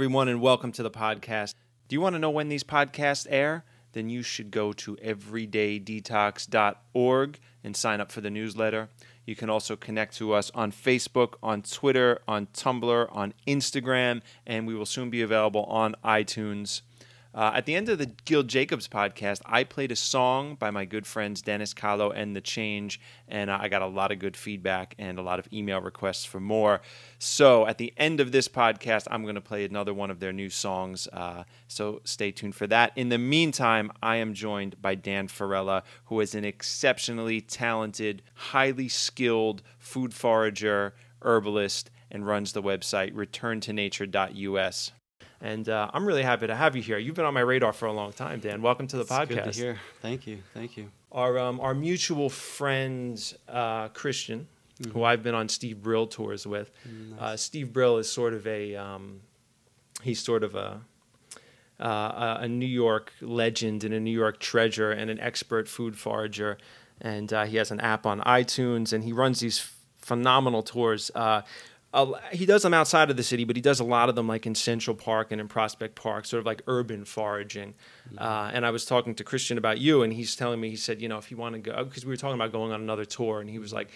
everyone, and welcome to the podcast. Do you want to know when these podcasts air? Then you should go to EveryDayDetox.org and sign up for the newsletter. You can also connect to us on Facebook, on Twitter, on Tumblr, on Instagram, and we will soon be available on iTunes. At the end of the Gil Jacobs podcast, I played a song by my good friends Dennis Kahlo and The Change, and I got a lot of good feedback and a lot of email requests for more. So at the end of this podcast, I'm going to play another one of their new songs, so stay tuned for that. In the meantime, I am joined by Dan Farella, who is an exceptionally talented, highly skilled food forager, herbalist, and runs the website returntonature.us. And I'm really happy to have you here. You've been on my radar for a long time, Dan. Welcome to the podcast. Good to hear. Thank you. Thank you. Our mutual friend, Christian, who I've been on Steve Brill tours with. Nice. Steve Brill is sort of a New York legend and a New York treasure and an expert food forager. And he has an app on iTunes, and he runs these phenomenal tours. He does them outside of the city, but he does a lot of them like in Central Park and in Prospect Park, sort of like urban foraging. And I was talking to Christian about you, and he's telling me, he said, if you want to go, because we were talking about going on another tour, and he was like,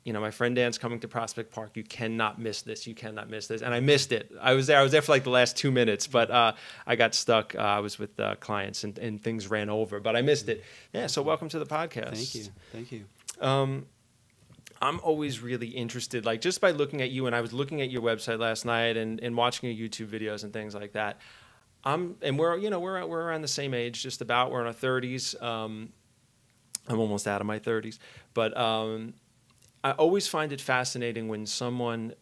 my friend Dan's coming to Prospect Park. You cannot miss this. You cannot miss this. And I missed it. I was there for like the last 2 minutes, but I got stuck. I was with clients and things ran over, but I missed it. Yeah, so welcome to the podcast. Thank you. Thank you. I'm always really interested, like just by looking at you, and I was looking at your website last night and watching your YouTube videos and things like that. And we're around the same age, just about. We're in our 30s. I'm almost out of my 30s, but I always find it fascinating when someone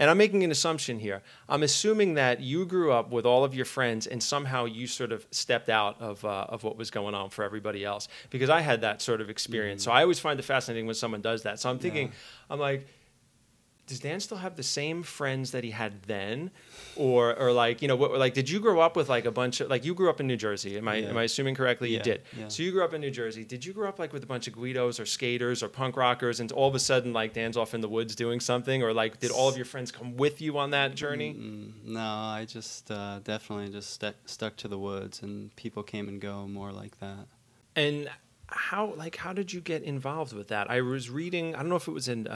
and I'm making an assumption here. I'm assuming that you grew up with all of your friends and somehow you sort of stepped out of what was going on for everybody else, because I had that sort of experience. So I always find it fascinating when someone does that. So I'm thinking, I'm like, does Dan still have the same friends that he had then? Or like, did you grow up with like a bunch of, like you grew up in New Jersey. Am I assuming correctly? You did. Yeah. So you grew up in New Jersey. Did you grow up like with a bunch of Guidos or skaters or punk rockers, and all of a sudden like Dan's off in the woods doing something? Or like, did all of your friends come with you on that journey? No, I just definitely just stuck to the woods, and people came and go more like that. And how did you get involved with that? I was reading, I don't know if it was in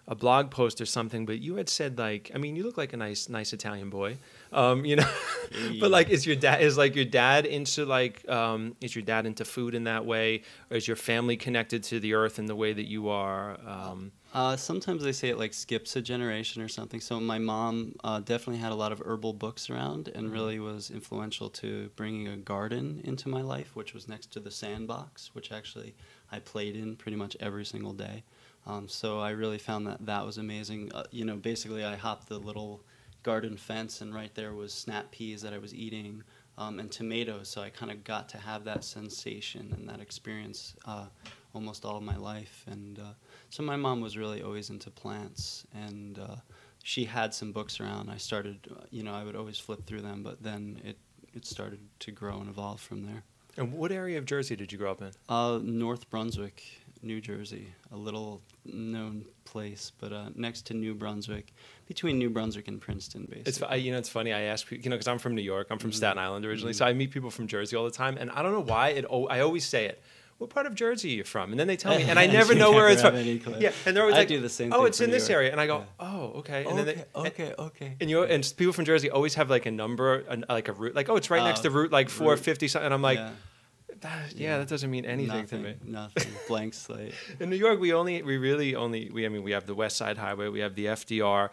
a blog post or something, but you had said you look like a nice Italian boy, but like, is your dad into food in that way? Or is your family connected to the earth in the way that you are? Sometimes they say it like skips a generation or something. So my mom definitely had a lot of herbal books around, and really was influential to bringing a garden into my life, which was next to the sandbox, which actually I played in pretty much every single day. So I really found that was amazing. Basically I hopped the little garden fence, and right there was snap peas that I was eating, and tomatoes. So I kind of got to have that sensation and that experience almost all of my life. And so my mom was really always into plants, and she had some books around. I started, I would always flip through them, but then it started to grow and evolve from there. And what area of Jersey did you grow up in? North Brunswick, New Jersey, a little known place, but next to New Brunswick, between New Brunswick and Princeton, basically. It's funny. I ask people, because I'm from New York. I'm from Staten Island originally, so I meet people from Jersey all the time, and I don't know why. I always say it. What part of Jersey are you from? And then they tell me, and I never know where it's from. Yeah, and they're always like, do the same "Oh, thing it's in this area," and I go, "Oh, okay." And then okay. And people from Jersey always have like a number, like a route, like, "Oh, it's right next to route like 450 something," and I'm like. That doesn't mean anything to me. Nothing. Blank slate. In New York, we have the West Side Highway, we have the FDR,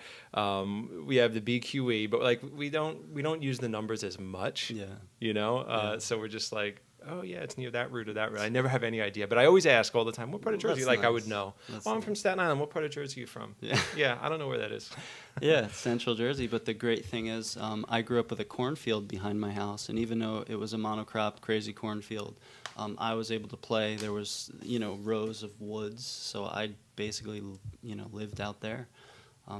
we have the BQE, but like we don't use the numbers as much. Yeah. So we're just like, oh yeah, it's near that route or that route. I never have any idea, but I always ask all the time, what part of Jersey? Like, nice. I would know. I'm from Staten Island. What part of Jersey are you from? Yeah, I don't know where that is. Yeah, Central Jersey. But the great thing is, I grew up with a cornfield behind my house, and even though it was a monocrop, crazy cornfield, I was able to play. There was, rows of woods, so I basically, lived out there.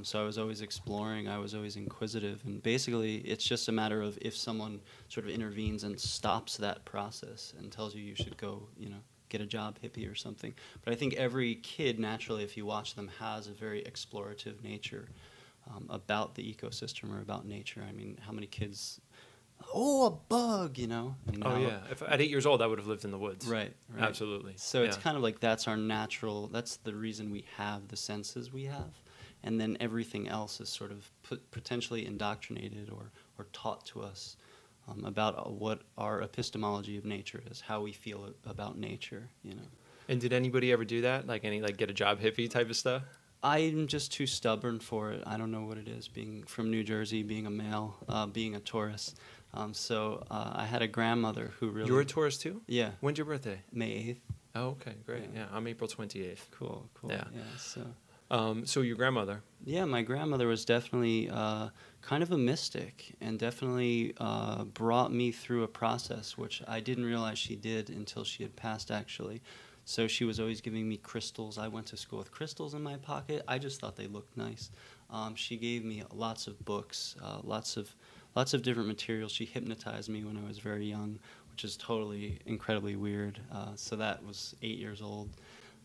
So I was always exploring, I was always inquisitive, and basically it's just a matter of if someone sort of intervenes and stops that process and tells you should go, get a job, hippie or something. But I think every kid, naturally, if you watch them, has a very explorative nature. about the ecosystem or about nature. I mean, how many kids, oh, a bug, you know? And Oh, now, yeah. If, at 8 years old, I would have lived in the woods. Right. Absolutely. So it's kind of like that's our natural, that's the reason we have the senses we have. And then everything else is sort of potentially indoctrinated or taught to us about what our epistemology of nature is, how we feel about nature, you know. And did anybody ever do that? Like any, like, get a job hippie type of stuff? I'm just too stubborn for it. I don't know what it is, being from New Jersey, being a male, being a Taurus. So I had a grandmother who really... You're a Taurus too? Yeah. When's your birthday? May 8th. Oh, okay, great. Yeah, I'm April 28th. Cool. Yeah. So... so your grandmother? Yeah, my grandmother was definitely kind of a mystic and definitely brought me through a process, which I didn't realize she did until she had passed, actually. So she was always giving me crystals. I went to school with crystals in my pocket. I just thought they looked nice. She gave me lots of books, lots of different materials. She hypnotized me when I was very young, which is totally incredibly weird. So that was 8 years old.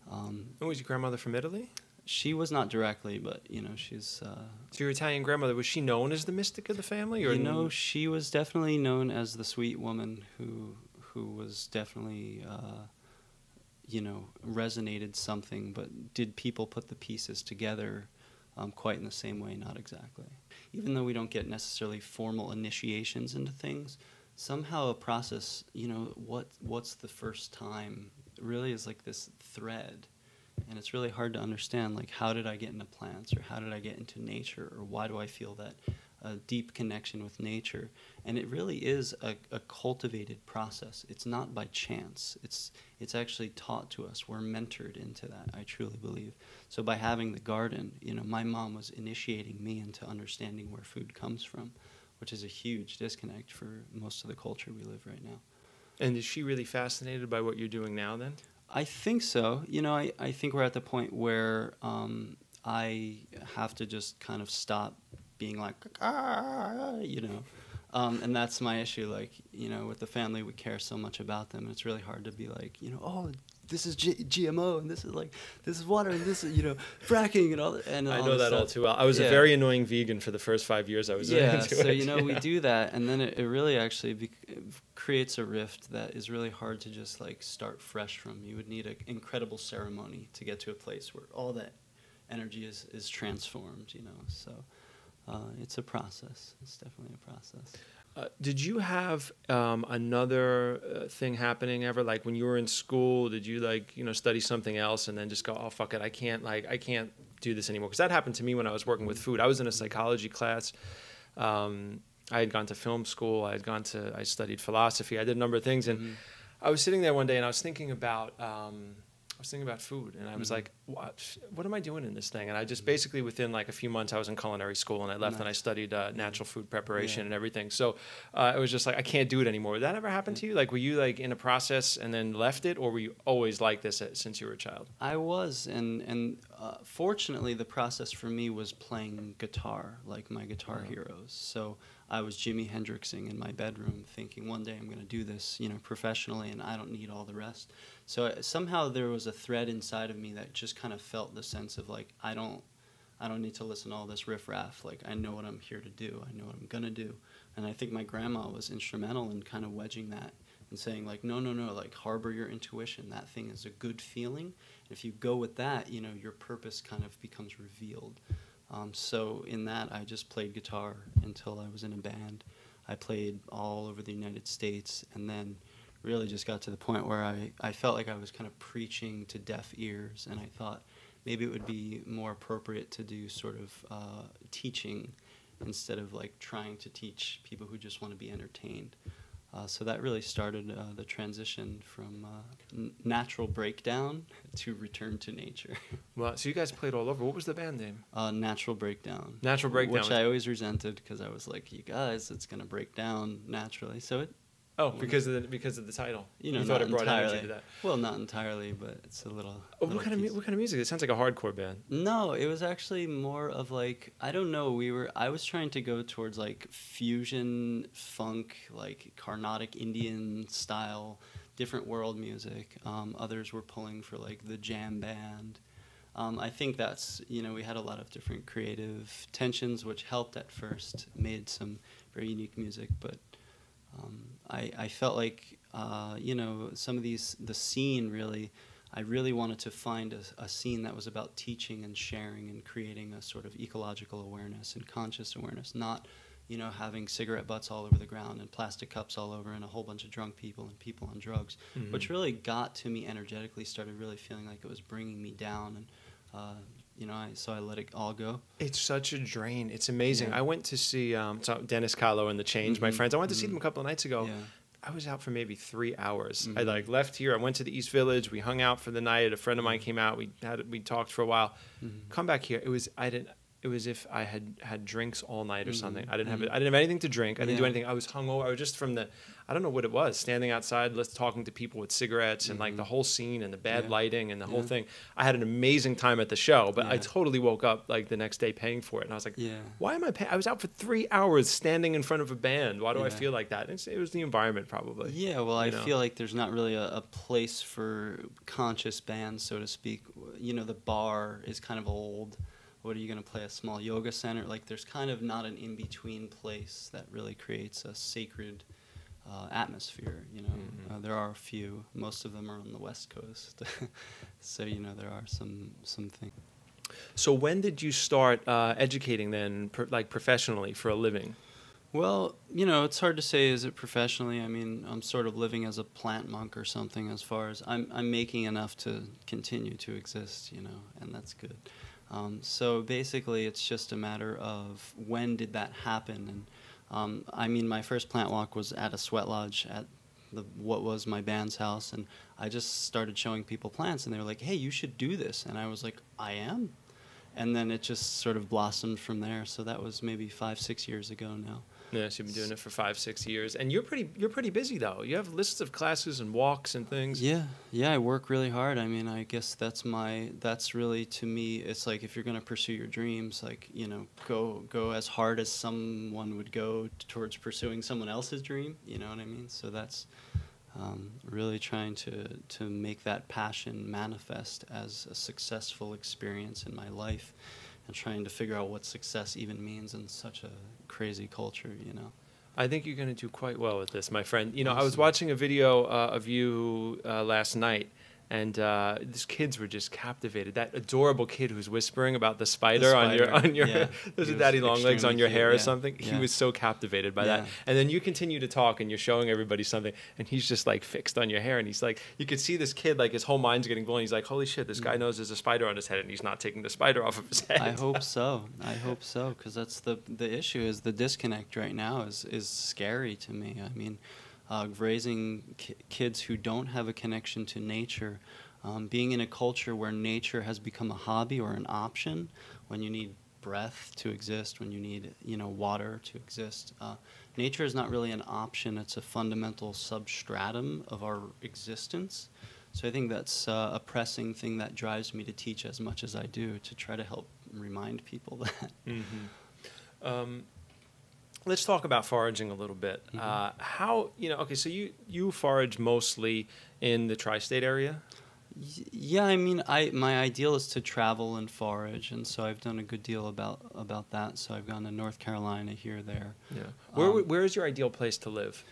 And was your grandmother from Italy? She was not directly, but, you know, she's... So your Italian grandmother, was she known as the mystic of the family? Or you know, she was definitely known as the sweet woman who was definitely, you know, resonated something, but did people put the pieces together quite in the same way? Not exactly. Even though we don't get necessarily formal initiations into things, somehow a process, you know, what's the first time really is like this thread. And it's really hard to understand, like, how did I get into plants, or how did I get into nature, or why do I feel that deep connection with nature? And it really is a cultivated process. It's not by chance. It's actually taught to us. We're mentored into that, I truly believe. So by having the garden, you know, my mom was initiating me into understanding where food comes from, which is a huge disconnect for most of the culture we live right now. And is she really fascinated by what you're doing now then? I think so. You know, I think we're at the point where I have to just kind of stop being like, you know. And that's my issue. Like, you know, with the family, we care so much about them. And it's really hard to be like, you know, oh, this is GMO, and this is water, and this is, you know, fracking and all that. And I know that all too well. I was a very annoying vegan for the first 5 years I was into it. So, you know, we do that, and then it really actually creates a rift that is really hard to just, like, start fresh from. You would need an incredible ceremony to get to a place where all that energy is transformed, you know. So it's a process. It's definitely a process. Did you have another thing happening ever? Like when you were in school, did you, like, you know, study something else and then just go, oh, fuck it, I can't do this anymore? Because that happened to me when I was working with food. I was in a psychology class. I had gone to film school. I studied philosophy. I did a number of things. And I was sitting there one day and I was thinking about food, and I was like, what am I doing in this thing? And I just basically, within like a few months, I was in culinary school, and I left and I studied natural food preparation and everything. So it was just like, I can't do it anymore. Did that ever happen to you? Like, were you like in a process and then left it, or were you always like this since you were a child? I was, and fortunately, the process for me was playing guitar, like my guitar heroes. So I was Jimi Hendrixing in my bedroom, thinking one day I'm going to do this, you know, professionally, and I don't need all the rest. So somehow there was a thread inside of me that just kind of felt the sense of, like, I don't need to listen to all this riffraff. Like, I know what I'm here to do. I know what I'm going to do. And I think my grandma was instrumental in kind of wedging that and saying, like, no, like, harbor your intuition. That thing is a good feeling. And if you go with that, you know, your purpose kind of becomes revealed. So in that, I just played guitar until I was in a band. I played all over the United States, and then really just got to the point where I felt like I was kind of preaching to deaf ears, and I thought maybe it would be more appropriate to do sort of teaching instead of, like, trying to teach people who just want to be entertained. So that really started the transition from natural breakdown to return to nature. Well, so you guys played all over. What was the band name? Natural Breakdown. Natural Breakdown. Which I always resented because I was like, you guys, it's going to break down naturally. So it... Oh, because of the title. You know, you thought not it brought entirely. energy to that. Well, not entirely, but it's a little. Oh, what kind of music? It sounds like a hardcore band. No, it was actually more of, like, I don't know. I was trying to go towards, like, fusion funk, like Carnatic Indian style, different world music. Others were pulling for, like, the jam band. I think that's, you know, we had a lot of different creative tensions, which helped at first, made some very unique music. But I felt like, you know, some of these, the scene really, I really wanted to find a scene that was about teaching and sharing and creating a sort of ecological awareness and conscious awareness, not, you know, having cigarette butts all over the ground and plastic cups all over and a whole bunch of drunk people and people on drugs, which really got to me energetically, started really feeling like it was bringing me down. And, you know, so I let it all go. It's such a drain. It's amazing. Yeah. I went to see Dennis Kahlo and the Change, my friends. I went to see them a couple of nights ago. Yeah. I was out for maybe 3 hours. I like left here. I went to the East Village. We hung out for the night. A friend of mine came out. We talked for a while. Come back here. It was if I had drinks all night or something. I didn't have anything to drink. I didn't do anything. I was hungover. I was just from I don't know what it was. Standing outside, talking to people with cigarettes and like the whole scene and the bad lighting and the whole thing. I had an amazing time at the show, but I totally woke up like the next day paying for it, and I was like, why am I paying? I was out for 3 hours standing in front of a band. Why do I feel like that? It was the environment probably. Yeah, well, I feel like there's not really a place for conscious bands, so to speak. You know, the bar is kind of old. What are you going to play, a small yoga center? Like, there's kind of not an in-between place that really creates a sacred atmosphere, you know. There are a few. Most of them are on the West Coast. So, you know, there are some things. So when did you start educating then, like professionally for a living? Well, you know, it's hard to say, is it professionally? I mean, I'm sort of living as a plant monk or something, as far as I'm making enough to continue to exist, you know, and that's good. So basically, it's just a matter of when did that happen. And I mean, my first plant walk was at a sweat lodge at what was my band's house, and I just started showing people plants, and they were like, "Hey, you should do this," and I was like, "I am," and then it just sort of blossomed from there. So that was maybe 5-6 years ago now. Yes, you've been doing it for 5-6 years, and you're pretty busy though. You have lists of classes and walks and things. Yeah, I work really hard. I mean, I guess that's really, to me, it's like if you're going to pursue your dreams, like, you know, go as hard as someone would go towards pursuing someone else's dream. You know what I mean? So that's really trying to make that passion manifest as a successful experience in my life, and trying to figure out what success even means in such a crazy culture, you know. I think you're going to do quite well with this, my friend. You know, I was watching a video of you last night, and these kids were just captivated. That adorable kid who's whispering about the spider on your there's a daddy long legs on your hair or something. He was so captivated by that. And then you continue to talk, and you're showing everybody something, and he's just like fixed on your hair, and he's like, you could see this kid, like his whole mind's getting blown. He's like, holy shit, this guy knows there's a spider on his head, and he's not taking the spider off of his head. I hope so. I hope so, because that's the issue. Is the disconnect right now is scary to me. I mean, raising kids who don't have a connection to nature, being in a culture where nature has become a hobby or an option, when you need breath to exist, when you need, you know, water to exist. Nature is not really an option. It's a fundamental substratum of our existence. So I think that's a pressing thing that drives me to teach as much as I do, to try to help remind people that. Let's talk about foraging a little bit. How, you know, okay, so you forage mostly in the tri-state area? Yeah, I mean, my ideal is to travel and forage, and so I've done a good deal about that. So I've gone to North Carolina, here, there. Yeah. Where is your ideal place to live?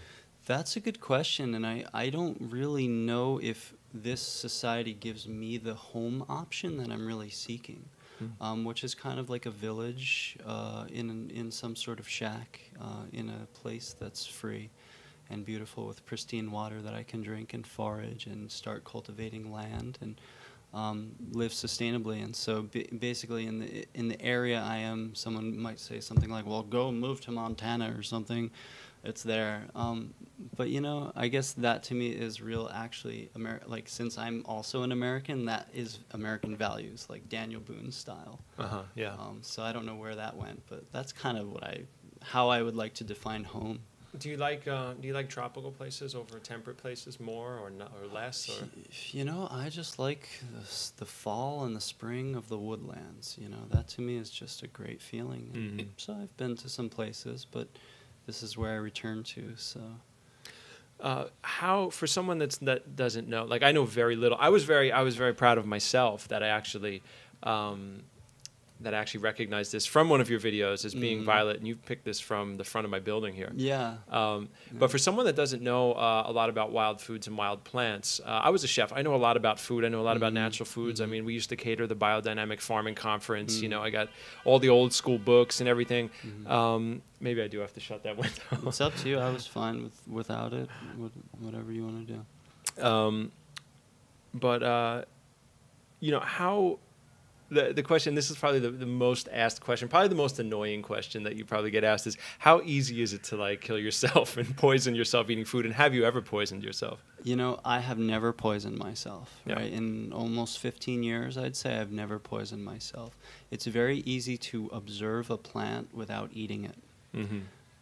That's a good question, and I don't really know if this society gives me the home option that I'm really seeking. Which is kind of like a village in some sort of shack in a place that's free and beautiful, with pristine water that I can drink and forage and start cultivating land and live sustainably. And so basically in the area I am, someone might say something like, well, go move to Montana or something. It's there. But, you know, I guess that to me is real, actually, like, since I'm also an American, that is American values, like Daniel Boone style. Yeah. So I don't know where that went, but that's kind of how I would like to define home. Do you like tropical places over temperate places more or less? Or? You know, I just like the fall and the spring of the woodlands. You know, that to me is just a great feeling. So I've been to some places, but this is where I return to. So, how, for someone that doesn't know, like, I know very little. I was very proud of myself that I actually that actually recognized this from one of your videos as being violet, and you picked this from the front of my building here. Yeah. But for someone that doesn't know a lot about wild foods and wild plants, I was a chef. I know a lot about food. I know a lot about natural foods. I mean, we used to cater the Biodynamic Farming Conference. You know, I got all the old school books and everything. Maybe I do have to shut that window. It's up to you. I was fine without it. Whatever you want to do. But you know, how... The question, this is probably the most asked question, probably the most annoying question that you probably get asked is, how easy is it to like kill yourself and poison yourself eating food? And have you ever poisoned yourself? You know, I have never poisoned myself, right? In almost 15 years, I'd say I've never poisoned myself. It's very easy to observe a plant without eating it.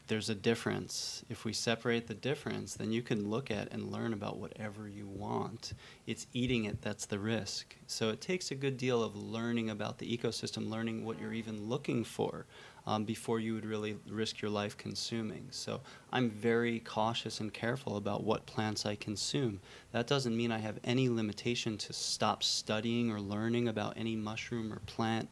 There's a difference. If we separate the difference, then you can look at and learn about whatever you want. It's eating it that's the risk. So it takes a good deal of learning about the ecosystem, learning what you're even looking for before you would really risk your life consuming. So I'm very cautious and careful about what plants I consume. That doesn't mean I have any limitation to stop studying or learning about any mushroom or plant.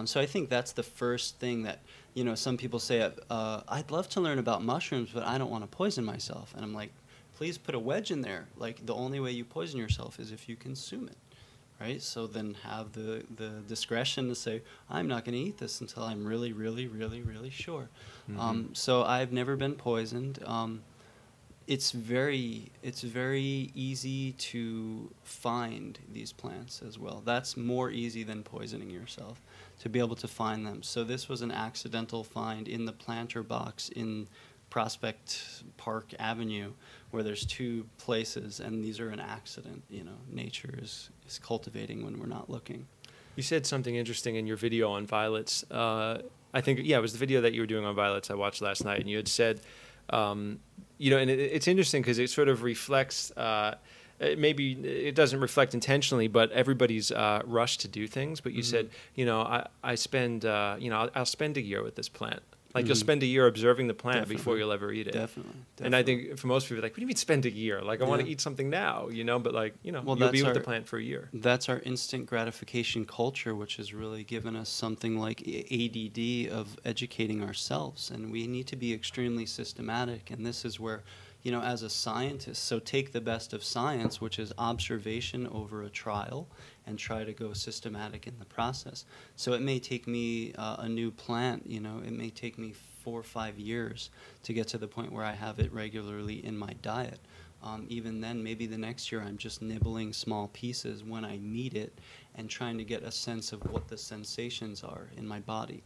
So I think that's the first thing that, you know, some people say, I'd love to learn about mushrooms, but I don't want to poison myself. And I'm like, please put a wedge in there. Like, the only way you poison yourself is if you consume it, right? So then have the discretion to say, I'm not going to eat this until I'm really, really, really, really sure. So I've never been poisoned. It's very easy to find these plants as well. That's more easy than poisoning yourself, to be able to find them. So this was an accidental find in the planter box in Prospect Park Avenue, where there's two places, and these are an accident. You know, nature is cultivating when we're not looking. You said something interesting in your video on violets. I think, yeah, it was the video that you were doing on violets I watched last night, and you had said, you know, and it's interesting because it sort of reflects, maybe it doesn't reflect intentionally, but everybody's rushed to do things. But you said, you know, I spend, you know, I'll spend a year with this plant. Like, you'll spend a year observing the plant before you'll ever eat it. Definitely. And I think for most people, like, what do you mean spend a year? Like, I want to eat something now, you know? But, like, you know, you'll be with the plant for a year. That's our instant gratification culture, which has really given us something like ADD of educating ourselves. And we need to be extremely systematic. And this is where, you know, as a scientist, so take the best of science, which is observation over a trial, and try to go systematic in the process. So it may take me a new plant, you know, it may take me 4 or 5 years to get to the point where I have it regularly in my diet. Even then, maybe the next year I'm just nibbling small pieces when I need it and trying to get a sense of what the sensations are in my body.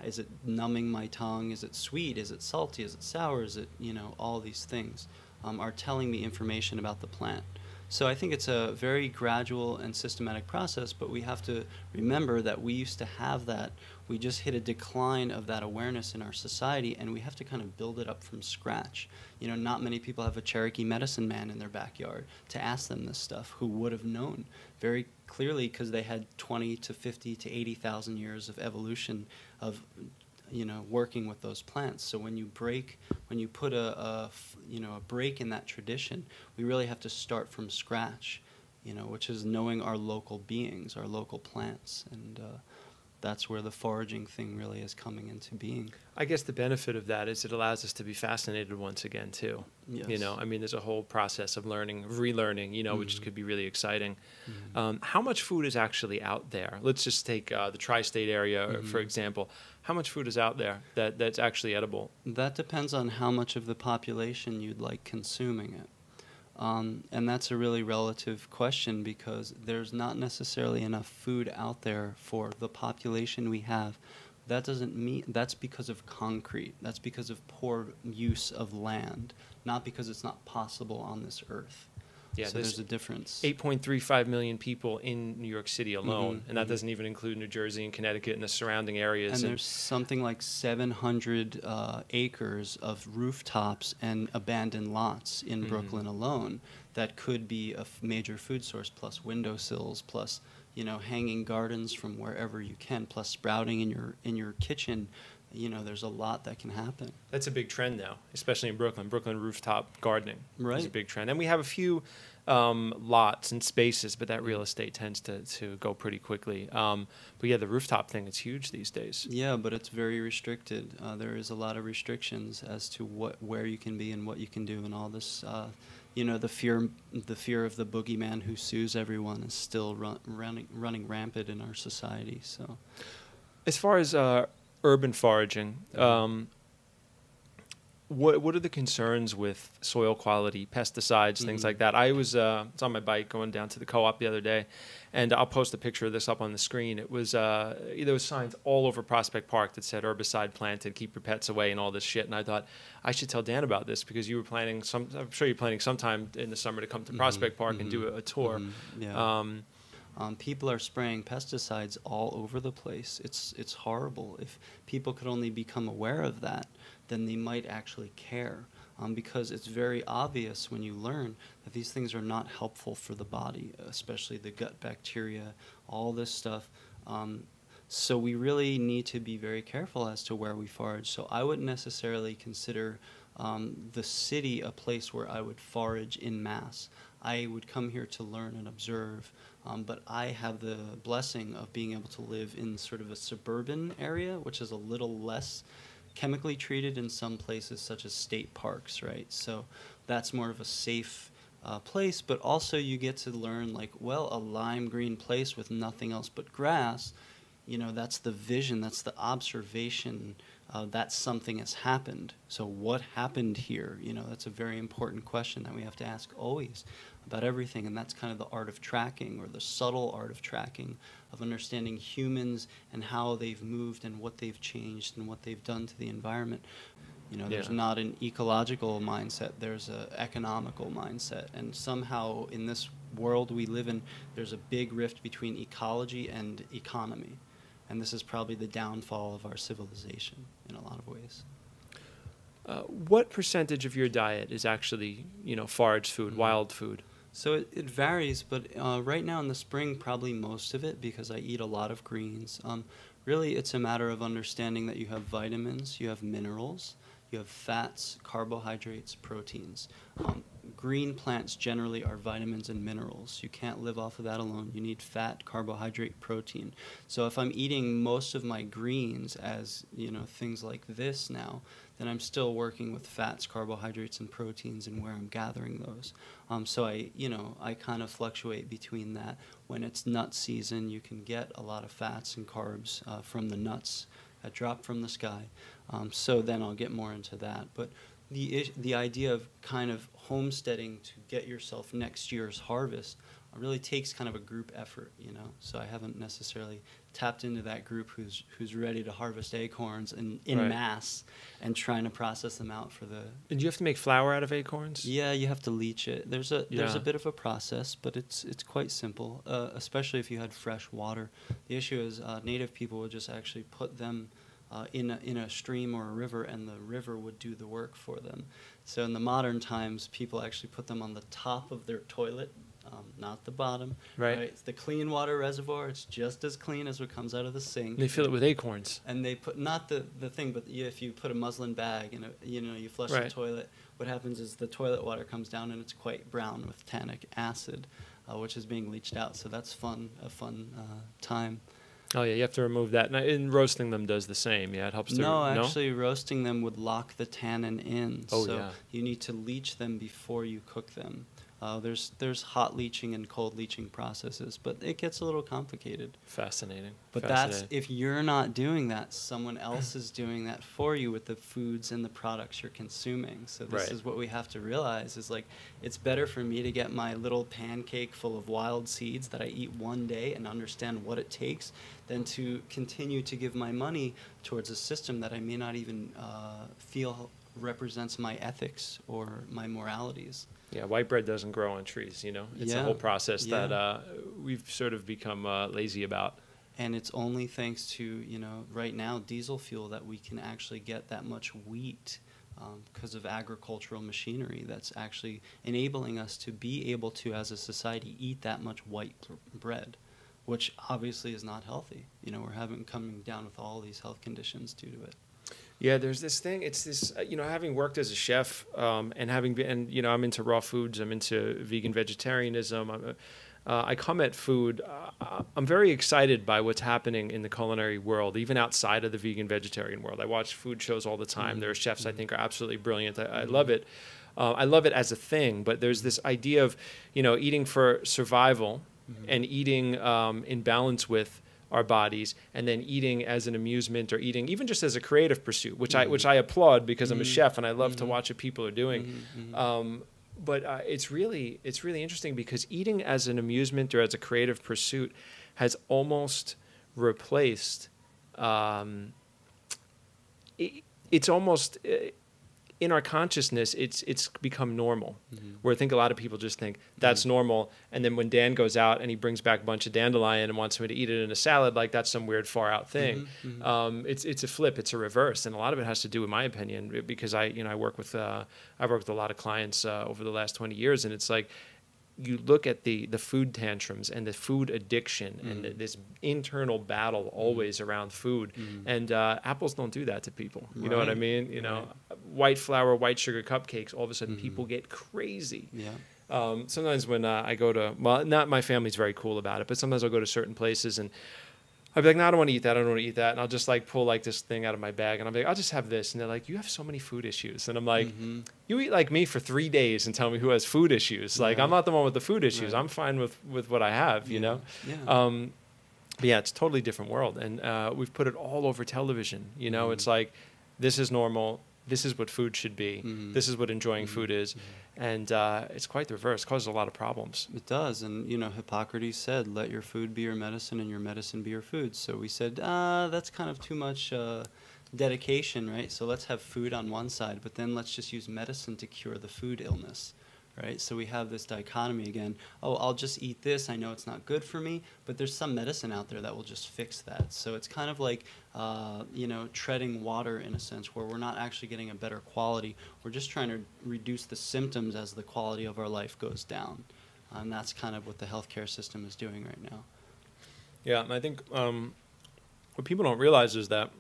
Is it numbing my tongue? Is it sweet? Is it salty? Is it sour? Is it, you know, all these things are telling me information about the plant. So I think it's a very gradual and systematic process, but we have to remember that we used to have that. We just hit a decline of that awareness in our society, and we have to kind of build it up from scratch. You know, not many people have a Cherokee medicine man in their backyard to ask them this stuff, who would have known very clearly because they had 20 to 50 to 80,000 years of evolution of, you know, working with those plants. So when you put a break in that tradition, we really have to start from scratch, you know, which is knowing our local beings, our local plants, and that's where the foraging thing really is coming into being. I guess the benefit of that is it allows us to be fascinated once again too. Yes. You know, I mean, there's a whole process of learning, relearning, you know, which could be really exciting. How much food is actually out there? Let's just take the tri-state area, for example. How much food is out there that's actually edible? That depends on how much of the population you'd like consuming it. And that's a really relative question because there's not necessarily enough food out there for the population we have. That doesn't mean, that's because of concrete. That's because of poor use of land, not because it's not possible on this earth. Yeah, so there's a difference. 8.35 million people in New York City alone, and that doesn't even include New Jersey and Connecticut and the surrounding areas. And there's something like 700 acres of rooftops and abandoned lots in Brooklyn alone that could be a major food source, plus windowsills, plus, you know, hanging gardens from wherever you can, plus sprouting in your kitchen there's a lot that can happen. That's a big trend now, especially in Brooklyn. Brooklyn rooftop gardening is a big trend. And we have a few lots and spaces, but that real estate tends to go pretty quickly. But yeah, the rooftop thing, it's huge these days. Yeah, but it's very restricted. There is a lot of restrictions as to where you can be and what you can do, and all this. The fear of the boogeyman who sues everyone is still running rampant in our society. So, as far as urban foraging, what are the concerns with soil quality, pesticides, things like that? I was on my bike going down to the co-op the other day, and I'll post a picture of this up on the screen. It was there was signs all over Prospect Park that said herbicide planted, keep your pets away, and all this shit. And I thought I should tell Dan about this because you were planning I'm sure you're planning sometime in the summer to come to Prospect Park and do a tour. Yeah. People are spraying pesticides all over the place. It's horrible. If people could only become aware of that, then they might actually care. Because it's very obvious when you learn that these things are not helpful for the body, especially the gut bacteria, all this stuff. So we really need to be very careful as to where we forage. So I wouldn't necessarily consider the city a place where I would forage in mass. I would come here to learn and observe, but I have the blessing of being able to live in sort of a suburban area, which is a little less chemically treated in some places, such as state parks, right? So that's more of a safe place, but also you get to learn, like, well, a lime green place with nothing else but grass, that's the vision, that's the observation, that something has happened. So what happened here? That's a very important question that we have to ask always about everything, and that's kind of the art of tracking, or the subtle art of tracking, of understanding humans and how they've moved and what they've changed and what they've done to the environment. There's not an ecological mindset, there's an economical mindset, and somehow in this world we live in, there's a big rift between ecology and economy. And this is probably the downfall of our civilization in a lot of ways. What percentage of your diet is actually, foraged food, wild food? So it varies, but right now in the spring, probably most of it, because I eat a lot of greens. Really, it's a matter of understanding that you have vitamins, you have minerals, you have fats, carbohydrates, proteins. Green plants generally are vitamins and minerals. You can't live off of that alone. You need fat, carbohydrate, protein. So if I'm eating most of my greens as, things like this now, then I'm still working with fats, carbohydrates, and proteins and where I'm gathering those. So I kind of fluctuate between that. When it's nut season, you can get a lot of fats and carbs from the nuts that drop from the sky. So then I'll get more into that. But the idea of kind of homesteading to get yourself next year's harvest really takes kind of a group effort, So I haven't necessarily tapped into that group who's ready to harvest acorns in mass and trying to process them out for the. And you have to make flour out of acorns? Yeah, you have to leach it. There's a bit of a process, but it's quite simple, especially if you had fresh water. The issue is native people would just actually put them in a stream or a river, and the river would do the work for them. So in the modern times, people actually put them on the top of their toilet, not the bottom. Right. It's the clean water reservoir. It's just as clean as what comes out of the sink. They fill it with acorns. And they put, not the thing, but if you put a muslin bag and you flush the toilet, what happens is the toilet water comes down and it's quite brown with tannic acid, which is being leached out. So that's a fun time. Oh, yeah, you have to remove that. And roasting them does the same. Yeah, it helps to... No, actually, roasting them would lock the tannin in. Oh, so yeah. You need to leach them before you cook them. There's hot leaching and cold leaching processes, but it gets a little complicated. Fascinating. But that's, if you're not doing that, someone else is doing that for you with the foods and the products you're consuming. So this is what we have to realize is, like, it's better for me to get my little pancake full of wild seeds that I eat one day and understand what it takes than to continue to give my money towards a system that I may not even feel represents my ethics or my moralities. Yeah, white bread doesn't grow on trees, It's a whole process that we've sort of become lazy about. And it's only thanks to, right now, diesel fuel that we can actually get that much wheat because of agricultural machinery that's actually enabling us to be able to, as a society, eat that much white bread, which obviously is not healthy. We're coming down with all these health conditions due to it. Yeah, there's this thing. It's this, you know, having worked as a chef and having been, and, you know, I'm into raw foods. I'm into vegan vegetarianism. I come at food. I'm very excited by what's happening in the culinary world, even outside of the vegan vegetarian world. I watch food shows all the time. There are chefs I think are absolutely brilliant. I love it. I love it as a thing. But there's this idea of, you know, eating for survival and eating in balance with our bodies, and then eating as an amusement, or eating even just as a creative pursuit, which I applaud because I'm a chef and I love to watch what people are doing. But it's really interesting because eating as an amusement or as a creative pursuit has almost replaced. It's almost in our consciousness. It's become normal. Where I think a lot of people just think that's normal, and then when Dan goes out and he brings back a bunch of dandelion and wants somebody to eat it in a salad, like that's some weird far out thing. It's a flip. It's a reverse, and a lot of it has to do, in my opinion, because I work with I've worked with a lot of clients over the last 20 years, and it's like, you look at the food tantrums and the food addiction and this internal battle always around food. And apples don't do that to people. You know what I mean? You know, white flour, white sugar cupcakes, all of a sudden people get crazy. Sometimes when I go to, well, not my family's very cool about it, but sometimes I'll go to certain places and I'll be like, no, I don't want to eat that. I don't want to eat that. And I'll just like pull like this thing out of my bag and I'll be like, I'll just have this. And they're like, you have so many food issues. And I'm like, you eat like me for 3 days and tell me who has food issues. Like, I'm not the one with the food issues. I'm fine with what I have, you know? But yeah, it's a totally different world. And we've put it all over television. You know, it's like, this is normal. This is what food should be. This is what enjoying food is. And it's quite the reverse. It causes a lot of problems. It does. And, you know, Hippocrates said, let your food be your medicine and your medicine be your food. So we said, that's kind of too much dedication, right? So let's have food on one side, but then let's just use medicine to cure the food illness, right? So we have this dichotomy again. Oh, I'll just eat this. I know it's not good for me, but there's some medicine out there that will just fix that. So it's kind of like, you know, treading water in a sense, where we're not actually getting a better quality. We're just trying to reduce the symptoms as the quality of our life goes down. And that's kind of what the healthcare system is doing right now. Yeah, and I think what people don't realize is that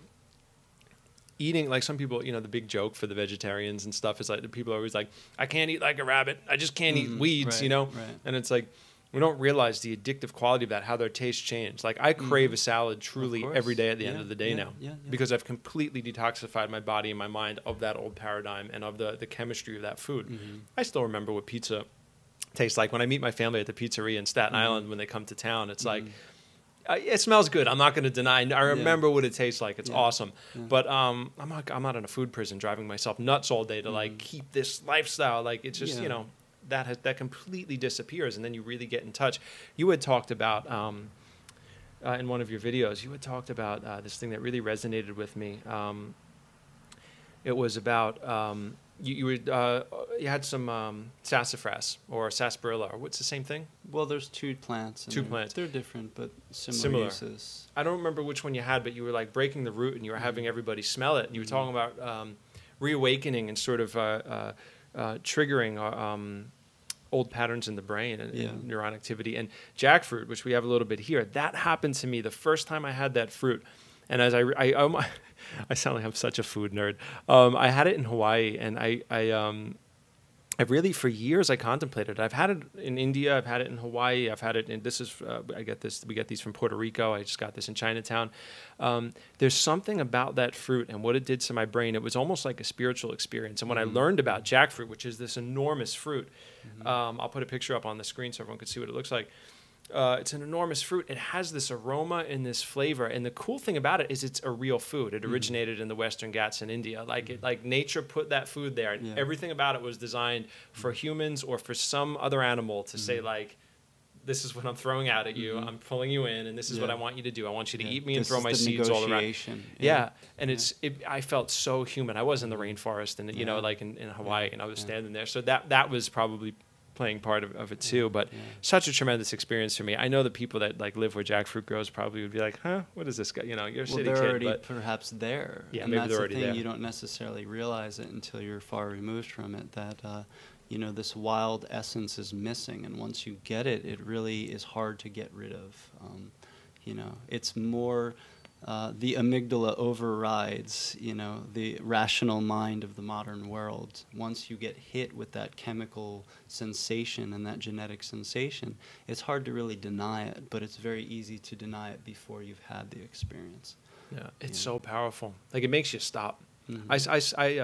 eating, like some people, you know, the big joke for the vegetarians and stuff is like, the people are always like, I can't eat like a rabbit. I just can't eat weeds, you know? And it's like, we don't realize the addictive quality of that, how their tastes change. Like, I crave a salad truly every day at the end of the day now because I've completely detoxified my body and my mind of that old paradigm and of the chemistry of that food. I still remember what pizza tastes like. When I meet my family at the pizzeria in Staten Island when they come to town, it's like, it smells good. I'm not going to deny. I remember what it tastes like. It's awesome. But I'm not in a food prison driving myself nuts all day to like keep this lifestyle. Like, it's just, you know, that completely disappears, and then you really get in touch. You had talked about in one of your videos, you had talked about this thing that really resonated with me. It was about you had some sassafras or sarsaparilla, or what's the same thing? Well, there's two plants. Two plants. They're different, but similar uses. I don't remember which one you had, but you were like breaking the root and you were having everybody smell it. And you were talking about reawakening and sort of triggering old patterns in the brain and neuron activity. And jackfruit, which we have a little bit here, that happened to me the first time I had that fruit. And as I sound like I'm such a food nerd. I had it in Hawaii, and I really, for years, I contemplated it. I've had it in India. I've had it in Hawaii. I've had it in, we get these from Puerto Rico. I just got this in Chinatown. There's something about that fruit and what it did to my brain. It was almost like a spiritual experience. And when I learned about jackfruit, which is this enormous fruit, I'll put a picture up on the screen so everyone can see what it looks like. It's an enormous fruit. It has this aroma and this flavor. And the cool thing about it is it's a real food. It originated in the Western Ghats in India. Like nature put that food there. And everything about it was designed for humans or for some other animal to say, like, this is what I'm throwing out at you. I'm pulling you in, and this is what I want you to do. I want you to eat me and throw my seeds all around. And I felt so human. I was in the rainforest and, you know, like in Hawaii, and I was standing there. So that was probably playing part of it too, but such a tremendous experience for me. I know the people that like live where jackfruit grows probably would be like, huh, what is this guy? You know, you're a city kid. Well, they're already perhaps there. Yeah, and maybe that's they're already there. You don't necessarily realize it until you're far removed from it, that, you know, this wild essence is missing. And once you get it, it really is hard to get rid of. You know, it's more the amygdala overrides, you know, the rational mind of the modern world. Once you get hit with that chemical sensation and that genetic sensation, it's hard to really deny it, but it's very easy to deny it before you've had the experience. Yeah, it's so powerful. Like, it makes you stop. I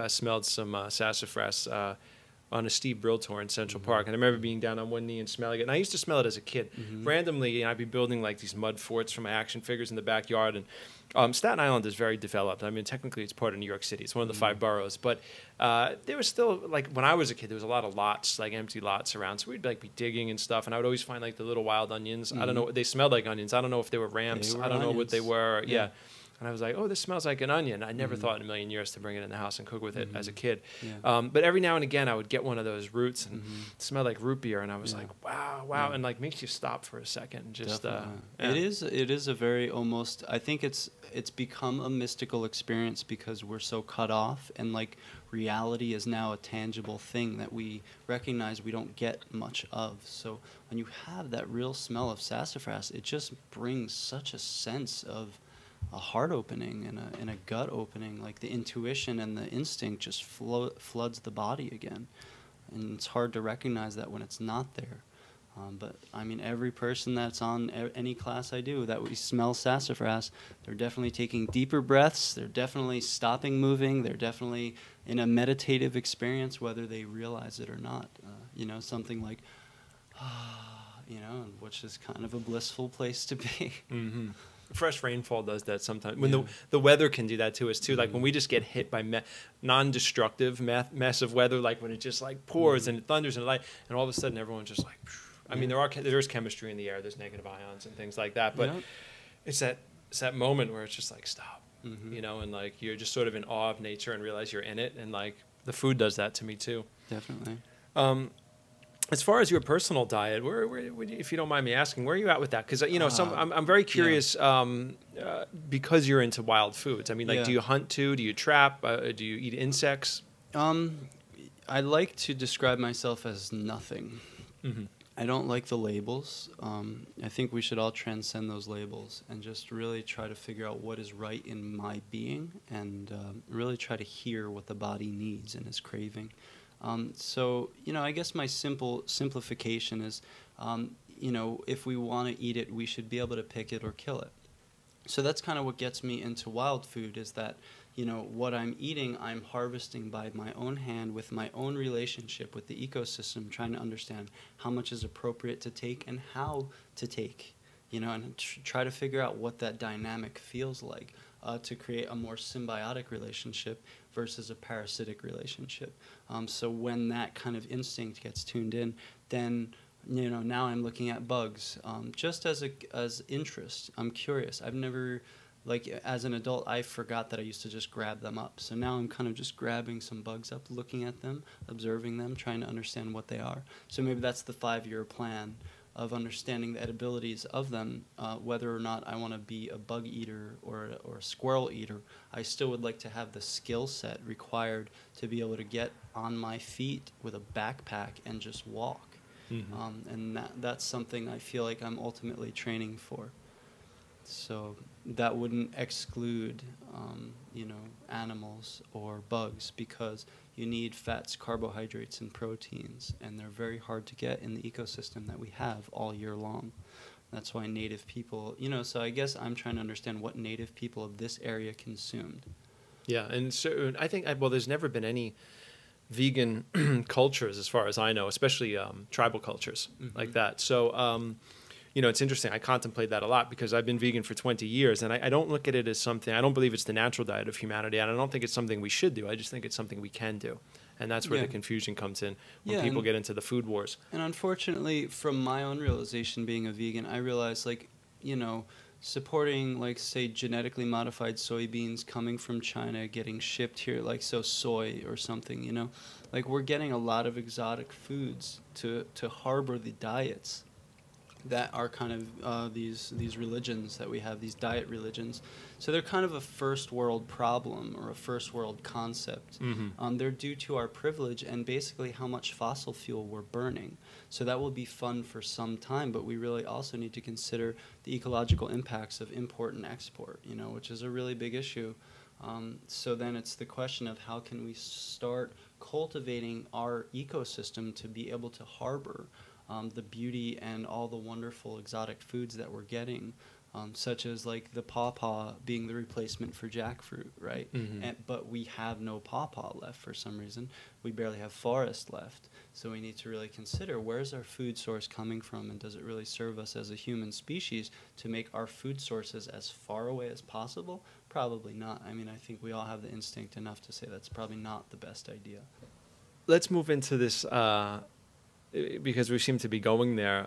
smelled some sassafras on a steep brill tour in Central Park, and I remember being down on one knee and smelling it. And I used to smell it as a kid. Randomly, I'd be building like these mud forts from my action figures in the backyard. And Staten Island is very developed. I mean, technically, it's part of New York City. It's one of the 5 boroughs. But there was still, like, when I was a kid, there was a lot of lots, like empty lots around. So we'd like be digging and stuff. And I would always find like the little wild onions. I don't know. They smelled like onions. I don't know if they were ramps. I don't know what they were. Yeah. And I was like, oh, this smells like an onion. I never thought in a million years to bring it in the house and cook with it as a kid. But every now and again, I would get one of those roots and it smelled like root beer. And I was like, wow. And like makes you stop for a second. Just It is a very almost, I think it's become a mystical experience because we're so cut off, and like reality is now a tangible thing that we recognize we don't get much of. So when you have that real smell of sassafras, it just brings such a sense of a heart opening and a gut opening. Like the intuition and the instinct just floods the body again, and it's hard to recognize that when it's not there. But I mean, every person that's on any class I do that we smell sassafras, they're definitely taking deeper breaths, they're definitely stopping moving, they're definitely in a meditative experience, whether they realize it or not. You know, something like, you know, which is kind of a blissful place to be. Fresh rainfall does that sometimes. When the weather can do that to us too. Like when we just get hit by non-destructive massive weather, like when it just like pours and it thunders and light, and all of a sudden everyone's just like, phew. I mean, there's chemistry in the air. There's negative ions and things like that. But it's that moment where it's just like stop, you know, and like you're just sort of in awe of nature and realize you're in it. And like the food does that to me too. Definitely. As far as your personal diet, where, if you don't mind me asking, where are you at with that? Because you know, I'm very curious because you're into wild foods. I mean, like, do you hunt too? Do you trap? Do you eat insects? I like to describe myself as nothing. I don't like the labels. I think we should all transcend those labels and just really try to figure out what is right in my being, and really try to hear what the body needs and is craving. So, you know, I guess my simplification is, you know, if we want to eat it, we should be able to pick it or kill it. So that's kind of what gets me into wild food, is that, you know, what I'm eating, I'm harvesting by my own hand with my own relationship with the ecosystem, trying to understand how much is appropriate to take and how to take, you know, and try to figure out what that dynamic feels like, to create a more symbiotic relationship versus a parasitic relationship. So when that kind of instinct gets tuned in, then, you know, now I'm looking at bugs just as interest. I'm curious. I've never, like, as an adult, I forgot that I used to just grab them up. So now I'm kind of just grabbing some bugs up, looking at them, observing them, trying to understand what they are. So maybe that's the 5-year plan of understanding the edibilities of them. Whether or not I want to be a bug eater or a squirrel eater, I still would like to have the skill set required to be able to get on my feet with a backpack and just walk. And that's something I feel like I'm ultimately training for. So that wouldn't exclude, you know, animals or bugs, because you need fats, carbohydrates, and proteins, and they're very hard to get in the ecosystem that we have all year long. That's why native people, you know, so I guess I'm trying to understand what native people of this area consumed. Yeah, and so I think, well, there's never been any vegan cultures, as far as I know, especially tribal cultures like that. So, you know, it's interesting. I contemplate that a lot because I've been vegan for 20 years, and I don't look at it as something, I don't believe it's the natural diet of humanity, and I don't think it's something we should do. I just think it's something we can do. And that's where the confusion comes in when people get into the food wars. And unfortunately, from my own realization being a vegan, I realized, like, you know, supporting, like, say, genetically modified soybeans coming from China, getting shipped here, like, so soy or something, you know, like, we're getting a lot of exotic foods to harbor the diets that are kind of these religions that we have, these diet religions. So they're kind of a first world problem or a first world concept. They're due to our privilege and basically how much fossil fuel we're burning. So that will be fun for some time, but we really also need to consider the ecological impacts of import and export, you know, which is a really big issue. So then it's the question of how can we start cultivating our ecosystem to be able to harbor the beauty and all the wonderful exotic foods that we're getting, such as like the pawpaw being the replacement for jackfruit, right? But we have no pawpaw left for some reason. We barely have forest left. So we need to really consider, where's our food source coming from, and does it really serve us as a human species to make our food sources as far away as possible? Probably not. I mean, I think we all have the instinct enough to say that's probably not the best idea. Let's move into this, because we seem to be going there.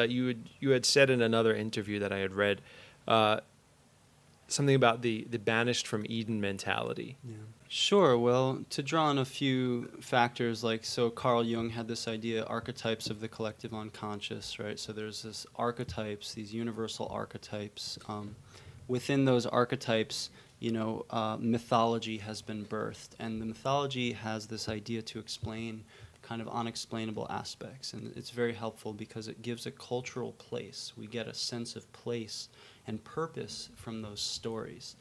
You had said in another interview that I had read something about the banished from Eden mentality. Yeah. Sure. Well, to draw on a few factors, like, so Carl Jung had this idea, archetypes of the collective unconscious, right? So there's this archetypes, these universal archetypes. Within those archetypes, you know, mythology has been birthed, and the mythology has this idea to explain kind of unexplainable aspects, and it's very helpful because it gives a cultural place. We get a sense of place and purpose from those stories.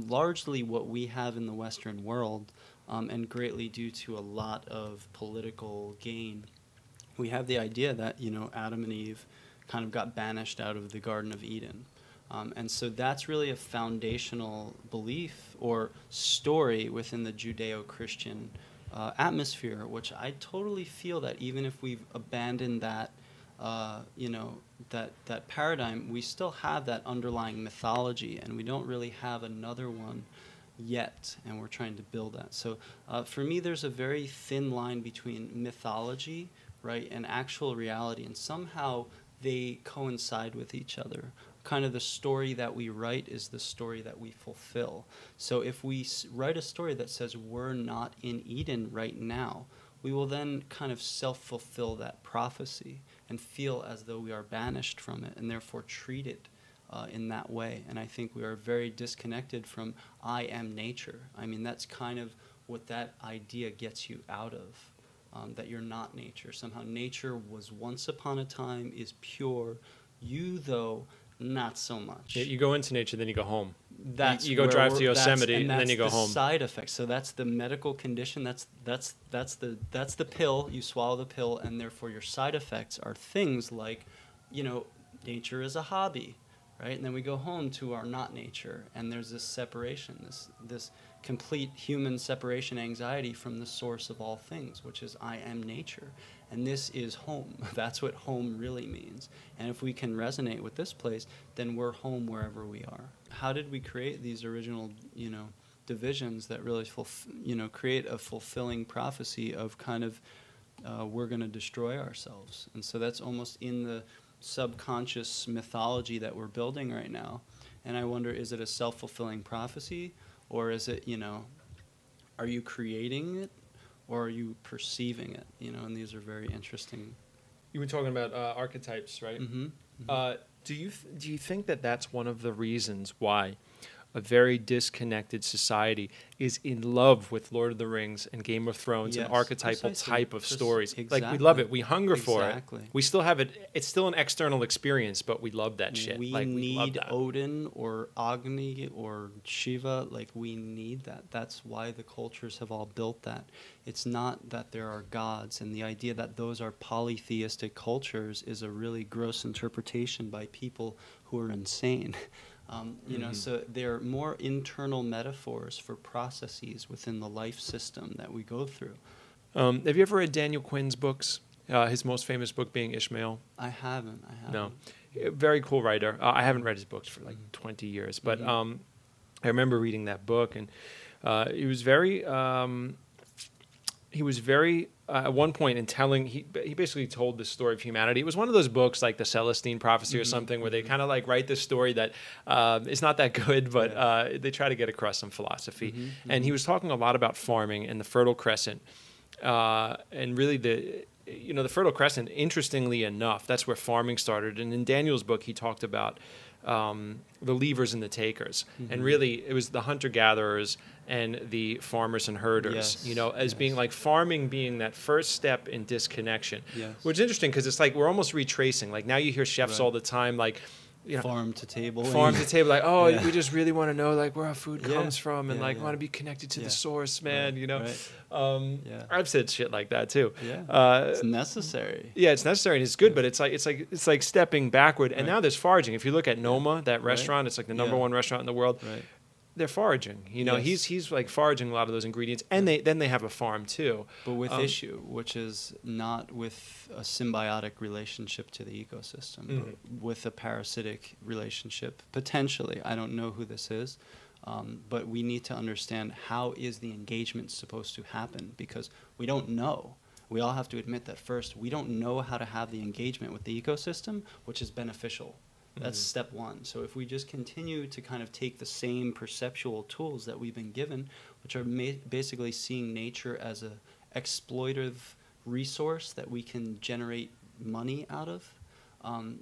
Largely what we have in the Western world, and greatly due to a lot of political gain, we have the idea that, you know, Adam and Eve kind of got banished out of the Garden of Eden. And so that's really a foundational belief or story within the Judeo-Christian atmosphere, which I totally feel that even if we've abandoned that, you know, that paradigm, we still have that underlying mythology, and we don't really have another one yet, and we're trying to build that. So for me, there's a very thin line between mythology, right, and actual reality, and somehow they coincide with each other. Kind of the story that we write is the story that we fulfill. So if we write a story that says we're not in Eden right now, we will then kind of self-fulfill that prophecy and feel as though we are banished from it, and therefore treat it in that way. And I think we are very disconnected from I am nature. I mean, that's kind of what that idea gets you out of, that you're not nature. Somehow nature was once upon a time, is pure. You, though, not so much. Yeah, you go into nature, then you go home. That's you go drive to Yosemite, and then you go home. Side effects. So that's the medical condition. That's the pill. You swallow the pill, and therefore your side effects are things like, you know, nature is a hobby, right? And then we go home to our not nature, and there's this separation, this complete human separation anxiety from the source of all things, which is I am nature. And this is home. That's what home really means. And if we can resonate with this place, then we're home wherever we are. How did we create these original, you know, divisions that really, create a fulfilling prophecy of kind of we're going to destroy ourselves? And so that's almost in the subconscious mythology that we're building right now. And I wonder, is it a self-fulfilling prophecy, or is it, you know, are you creating it? Or are you perceiving it? You know, and these are very interesting. You were talking about archetypes, right? Mm-hmm. Mm-hmm. Do you think that that's one of the reasons why a very disconnected society is in love with Lord of the Rings and Game of Thrones and archetypal type of stories? Exactly. Like, we love it. We hunger for it. Exactly. We still have it. It's still an external experience, but we love that shit. We need Odin or Agni or Shiva. Like, we need that. That's why the cultures have all built that. It's not that there are gods, and the idea that those are polytheistic cultures is a really gross interpretation by people who are insane. You know, so they're more internal metaphors for processes within the life system that we go through. Have you ever read Daniel Quinn's books? His most famous book being Ishmael? I haven't. No. Very cool writer. I haven't read his books for like 20 years, but I remember reading that book, and he was very at one point in telling, he basically told the story of humanity. It was one of those books like the Celestine Prophecy or something, where they kind of like write this story that is not that good, but they try to get across some philosophy. And he was talking a lot about farming and the Fertile Crescent, and really the Fertile Crescent, interestingly enough, that's where farming started. And in Daniel's book, he talked about the levers and the takers. And really, it was the hunter-gatherers and the farmers and herders, as being like farming being that first step in disconnection. Which is interesting because it's like we're almost retracing. Like now you hear chefs all the time, like, farm to table, like, we just really want to know like where our food comes from and like want to be connected to the source, man. I've said shit like that too. It's necessary. It's necessary and it's good, but it's like stepping backward. And now there's foraging. If you look at Noma, that restaurant, it's like the number one restaurant in the world. They're foraging. He's like foraging a lot of those ingredients, and then they have a farm too. But with issue, which is not with a symbiotic relationship to the ecosystem, but with a parasitic relationship potentially. I don't know who this is, but we need to understand how is the engagement supposed to happen, because we don't know. We all have to admit that first. We don't know how to have the engagement with the ecosystem, which is beneficial. That's step one. So if we just continue to kind of take the same perceptual tools that we've been given, which are basically seeing nature as a exploitive resource that we can generate money out of,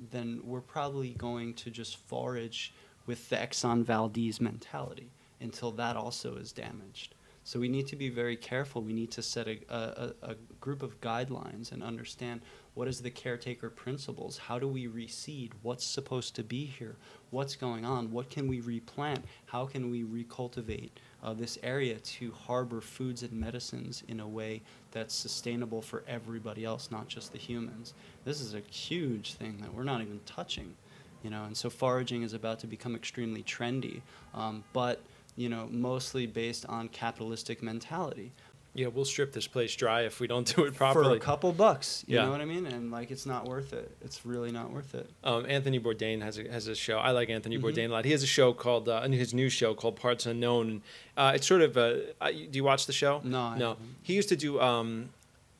then we're probably going to just forage with the Exxon Valdez mentality until that also is damaged. So we need to be very careful. We need to set a group of guidelines and understand what is the caretaker principles. How do we reseed? What's supposed to be here? What's going on? What can we replant? How can we recultivate this area to harbor foods and medicines in a way that's sustainable for everybody else, not just the humans? This is a huge thing that we're not even touching, and so foraging is about to become extremely trendy, but mostly based on capitalistic mentality. Yeah, we'll strip this place dry if we don't do it properly. For a couple bucks, you know what I mean? And like, it's not worth it. It's really not worth it. Anthony Bourdain has a show. I like Anthony Bourdain a lot. He has a show called, his new show called Parts Unknown. It's sort of do you watch the show? No. He used to do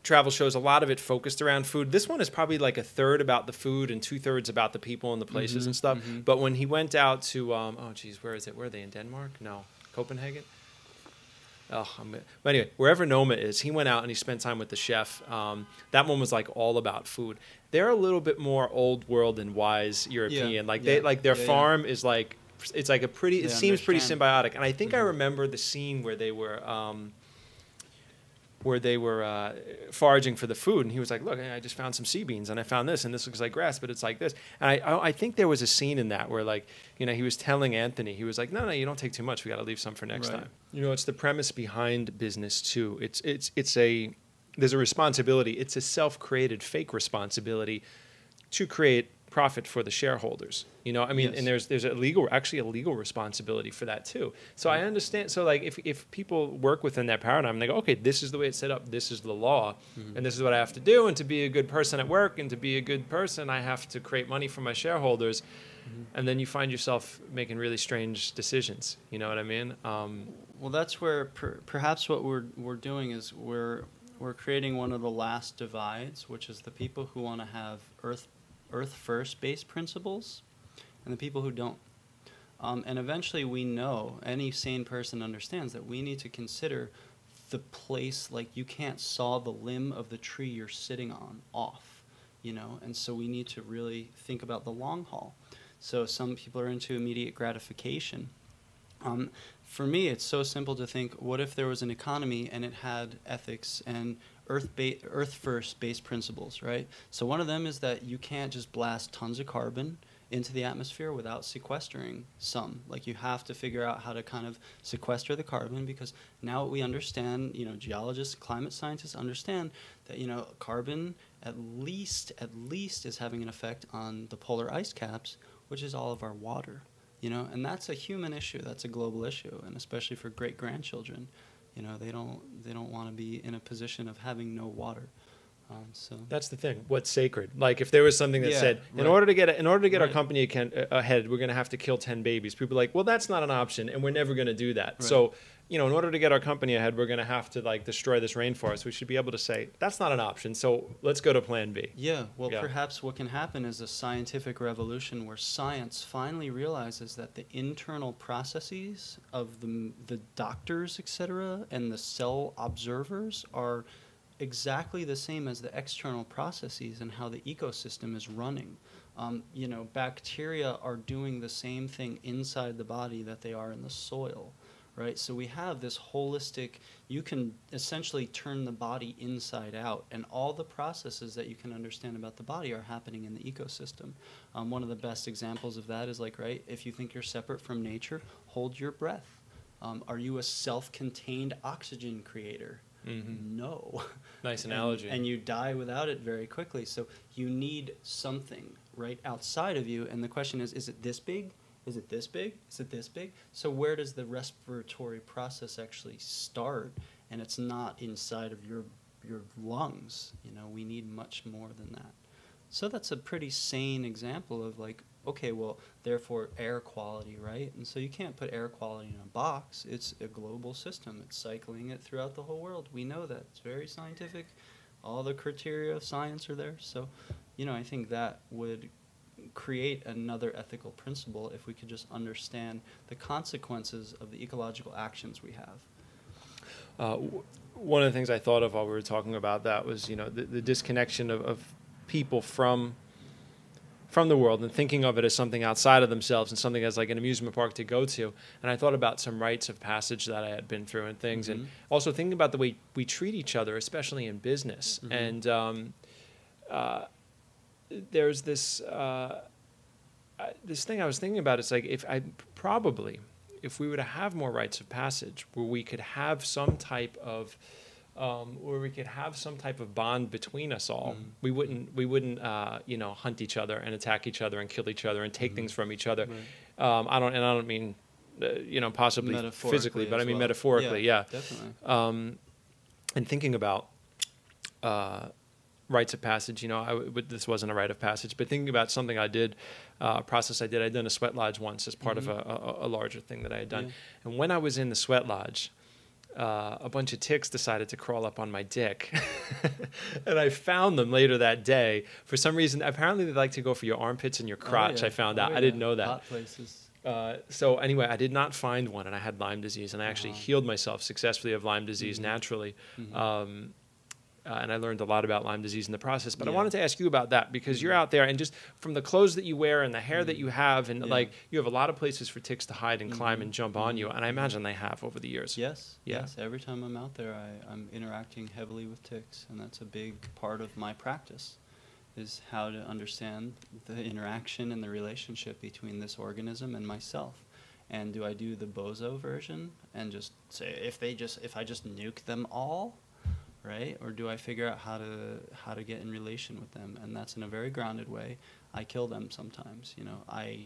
travel shows, a lot of it focused around food. This one is probably like a third about the food and 2/3 about the people and the places and stuff. But when he went out to, where is it? Where are they, in Denmark? No, Copenhagen? But anyway, wherever Noma is, he went out and he spent time with the chef. That one was like all about food. They're a little bit more old world and wise European. Their farm is like, it's like it seems pretty symbiotic. And I think I remember the scene where they were foraging for the food, and he was like, look, I just found some sea beans, and I found this, and this looks like grass, but it's like this. And I think there was a scene in that where, like, he was telling Anthony, he was like, no, you don't take too much. We got to leave some for next time. It's the premise behind business too. There's a responsibility. It's a self-created fake responsibility to create profit for the shareholders, and there's a legal responsibility for that too. So I understand. So like if people work within that paradigm, they go, okay, this is the way it's set up, this is the law, and this is what I have to do, and to be a good person at work and to be a good person, I have to create money for my shareholders, and then you find yourself making really strange decisions. You know what I mean? Well, that's where perhaps what we're doing is we're creating one of the last divides, which is the people who want to have Earth first based principles and the people who don't. And eventually we know, any sane person understands that we need to consider the place, like you can't saw the limb of the tree you're sitting on off, and so we need to really think about the long haul. So some people are into immediate gratification. For me, it's so simple to think, what if there was an economy and it had ethics and Earth first based principles, right? So one of them is that you can't just blast tons of carbon into the atmosphere without sequestering some. Like, you have to figure out how to kind of sequester the carbon, because now we understand, geologists, climate scientists understand that, carbon at least is having an effect on the polar ice caps, which is all of our water, and that's a human issue, that's a global issue, and especially for great-grandchildren. They don't want to be in a position of having no water. So that's the thing. What's sacred? Like, if there was something that said, in order to get our company ahead, we're going to have to kill 10 babies. People are like, well, that's not an option, and we're never going to do that. Right. So, in order to get our company ahead, we're going to have to destroy this rainforest. We should be able to say that's not an option. So let's go to Plan B. Yeah. Well, perhaps what can happen is a scientific revolution where science finally realizes that the internal processes of the doctors, etc., and the cell observers are exactly the same as the external processes and how the ecosystem is running. You know, bacteria are doing the same thing inside the body that they are in the soil, right? So we have this holistic, you can essentially turn the body inside out, and all the processes that you can understand about the body are happening in the ecosystem. One of the best examples of that is like, right, if you think you're separate from nature, hold your breath. Are you a self-contained oxygen creator? Mm-hmm. No. Nice analogy. And you die without it very quickly. So you need something right outside of you. And the question is it this big? Is it this big? Is it this big? So where does the respiratory process actually start? And it's not inside of your lungs. You know, we need much more than that. So that's a pretty sane example of like, okay, well, therefore air quality, right? And so you can't put air quality in a box. It's a global system. It's cycling it throughout the whole world. We know that. It's very scientific. All the criteria of science are there. So, you know, I think that would create another ethical principle if we could just understand the consequences of the ecological actions we have. One of the things I thought of while we were talking about that was, you know, the disconnection of people from the world and thinking of it as something outside of themselves and something as like an amusement park to go to. And I thought about some rites of passage that I had been through and things, and also thinking about the way we treat each other, especially in business. And there's this this thing I was thinking about. It's like if we were to have more rites of passage where we could have some type of bond between us all. We wouldn't you know, hunt each other and attack each other and kill each other and take things from each other. Right. I don't mean you know, possibly physically, but I mean metaphorically. Yeah, definitely. And thinking about rites of passage, you know, this wasn't a rite of passage, but thinking about something I did, a process I did. I'd done a sweat lodge once as part of a larger thing that I had done. And when I was in the sweat lodge, a bunch of ticks decided to crawl up on my dick. And I found them later that day. For some reason, apparently they like to go for your armpits and your crotch. I found out. I didn't know that. Hot places. So anyway, I did not find one, and I had Lyme disease, and I actually healed myself successfully of Lyme disease naturally. And I learned a lot about Lyme disease in the process. But I wanted to ask you about that, because you're out there, and just from the clothes that you wear and the hair that you have, and like you have a lot of places for ticks to hide and climb and jump on you. And I imagine they have over the years. Yes. Every time I'm out there, I'm interacting heavily with ticks, and that's a big part of my practice, is how to understand the interaction and the relationship between this organism and myself. And do I do the bozo version and just say if I just nuke them all? Right? Or do I figure out how to get in relation with them? And that's in a very grounded way. I kill them sometimes. You know, I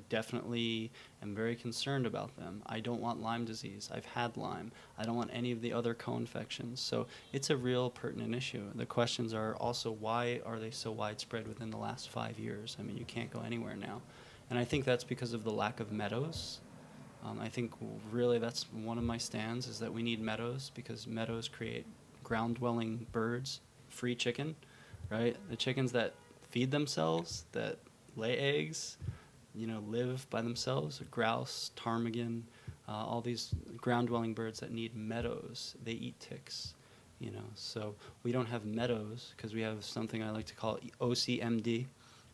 definitely am very concerned about them. I don't want Lyme disease. I've had Lyme. I don't want any of the other co-infections. So it's a real pertinent issue. The questions are also, why are they so widespread within the last 5 years? I mean, you can't go anywhere now. And I think that's because of the lack of meadows. I think really that's one of my stands, is that we need meadows, because meadows create ground-dwelling birds, free chicken, right? The chickens that feed themselves, that lay eggs, you know, live by themselves, grouse, ptarmigan, all these ground-dwelling birds that need meadows. They eat ticks, you know. So we don't have meadows because we have something I like to call OCMD,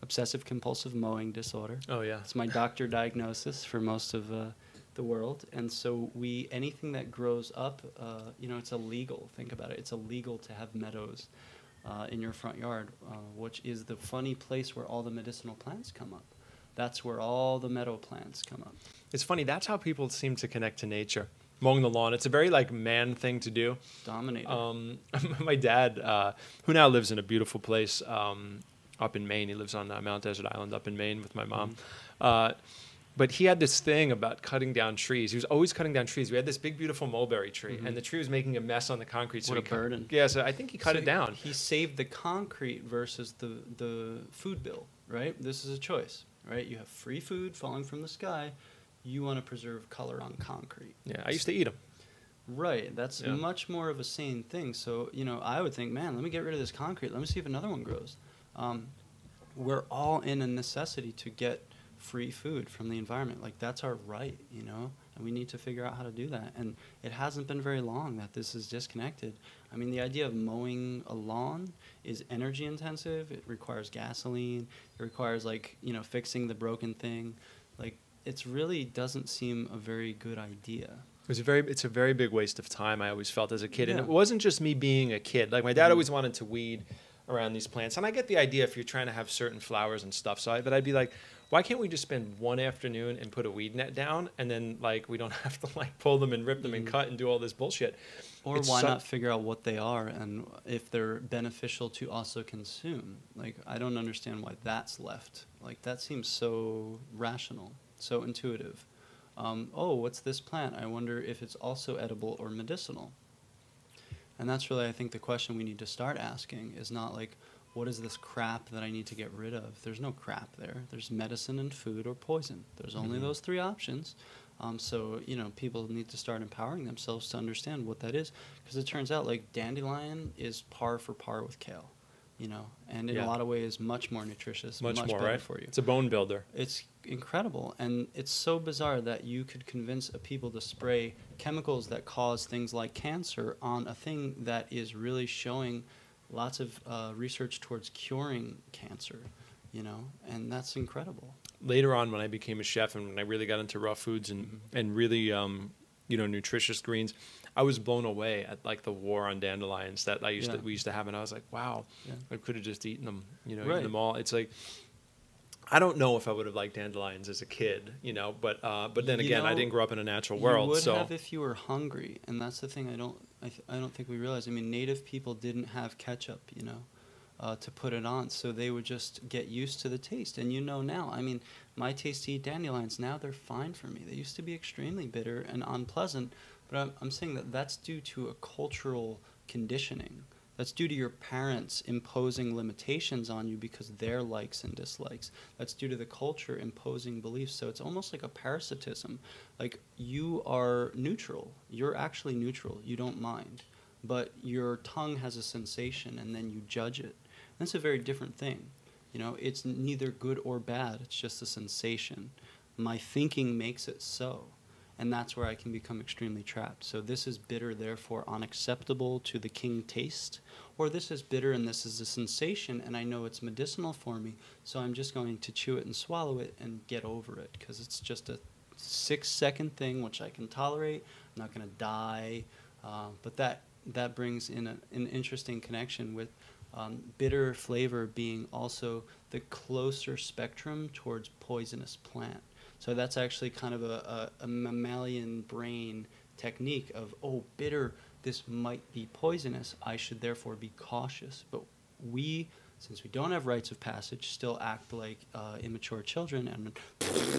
obsessive compulsive mowing disorder. Oh, yeah. It's my doctor diagnosis for most of the world. And so anything that grows up, you know, it's illegal. Think about it. It's illegal to have meadows in your front yard, which is the funny place where all the medicinal plants come up. That's where all the meadow plants come up. It's funny. That's how people seem to connect to nature. Mowing the lawn. It's a very like man thing to do. Dominator. My dad, who now lives in a beautiful place up in Maine. He lives on Mount Desert Island up in Maine with my mom. But he had this thing about cutting down trees. He was always cutting down trees. We had this big, beautiful mulberry tree, and the tree was making a mess on the concrete. So what a burden. Yeah, so I think he cut it down. He saved the concrete versus the food bill, right? This is a choice, right? You have free food falling from the sky. You want to preserve color on concrete. Yeah, I used to eat them. Right. That's much more of a sane thing. So, you know, I would think, man, let me get rid of this concrete. Let me see if another one grows. We're all in a necessity to get free food from the environment. Like, that's our right, you know? And we need to figure out how to do that. And it hasn't been very long that this is disconnected. I mean, the idea of mowing a lawn is energy intensive. It requires gasoline. It requires, like, you know, fixing the broken thing. Like, it really doesn't seem a very good idea. It's a very big waste of time, I always felt as a kid. Yeah. And it wasn't just me being a kid. Like, my dad always wanted to weed around these plants. And I get the idea if you're trying to have certain flowers and stuff. But I'd be like, why can't we just spend one afternoon and put a weed net down, and then, like, we don't have to, like, pull them and rip them and cut and do all this bullshit? Or why not figure out what they are and if they're beneficial to also consume? Like, I don't understand why that's left. Like, that seems so rational, so intuitive. Oh, what's this plant? I wonder if it's also edible or medicinal. And that's really, I think, the question we need to start asking is not like, what is this crap that I need to get rid of? There's no crap there. There's medicine and food or poison. There's only those three options. So, you know, people need to start empowering themselves to understand what that is. Because it turns out, like, dandelion is par for par with kale, you know, and in a lot of ways much more nutritious, much more, better for you. It's a bone builder. It's incredible. And it's so bizarre that you could convince a people to spray chemicals that cause things like cancer on a thing that is really showing lots of research towards curing cancer, you know, and that's incredible. Later on, when I became a chef and when I really got into raw foods and really, you know, nutritious greens, I was blown away at, like, the war on dandelions that we used to have, and I was like, wow, I could have just eaten them, you know, eaten them all. It's like, I don't know if I would have liked dandelions as a kid, you know, but then again, I didn't grow up in a natural world. You would have if you were hungry, and that's the thing I don't think we realize. I mean, native people didn't have ketchup, you know, to put it on, so they would just get used to the taste. And you know now, I mean, my taste to eat dandelions, now they're fine for me. They used to be extremely bitter and unpleasant, but I'm saying that that's due to a cultural conditioning. That's due to your parents imposing limitations on you because of their likes and dislikes. That's due to the culture imposing beliefs. So it's almost like a parasitism. Like, you are neutral. You're actually neutral. You don't mind. But your tongue has a sensation, and then you judge it. That's a very different thing. You know, it's neither good or bad. It's just a sensation. My thinking makes it so. And that's where I can become extremely trapped. So this is bitter, therefore unacceptable to the king taste. Or this is bitter and this is a sensation and I know it's medicinal for me. So I'm just going to chew it and swallow it and get over it. Because it's just a 6-second thing which I can tolerate. I'm not going to die. But that brings in an interesting connection with bitter flavor being also the closer spectrum towards poisonous plant. So that's actually kind of a mammalian brain technique of, oh, bitter, this might be poisonous. I should therefore be cautious. But we, since we don't have rites of passage, still act like immature children and,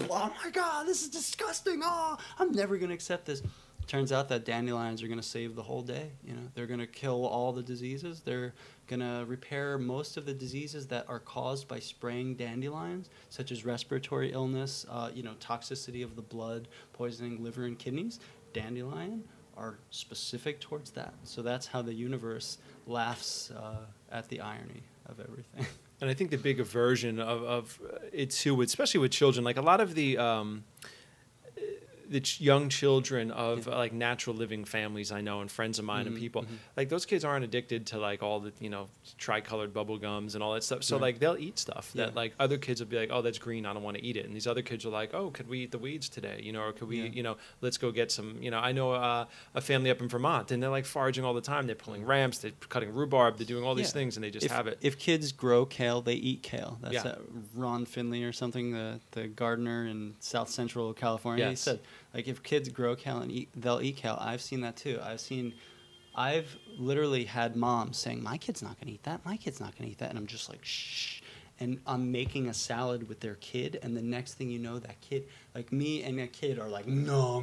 oh my God, this is disgusting. Oh, I'm never going to accept this. Turns out that dandelions are going to save the whole day. You know, they're going to kill all the diseases. They're going to repair most of the diseases that are caused by spraying dandelions, such as respiratory illness, you know, toxicity of the blood, poisoning liver and kidneys. Dandelion are specific towards that. So that's how the universe laughs at the irony of everything. And I think the big aversion of it too, especially with children, like a lot of the young children of like natural living families I know and friends of mine and people, like those kids aren't addicted to like all the, you know, tri-colored bubble gums and all that stuff. So like they'll eat stuff that like other kids will be like, oh, that's green, I don't want to eat it. And these other kids are like, oh, could we eat the weeds today? You know, or could we, you know, let's go get some, you know, I know a family up in Vermont and they're like foraging all the time. They're pulling ramps, they're cutting rhubarb, they're doing all these things and they just have it. If kids grow kale, they eat kale. That's Ron Finley or something, the gardener in South Central California. He said, like, if kids grow kale and they'll eat kale. I've seen that too. I've literally had moms saying, my kid's not going to eat that. My kid's not going to eat that. And I'm just like, shh. And I'm making a salad with their kid. And the next thing you know, that kid, like me and a kid are like, no,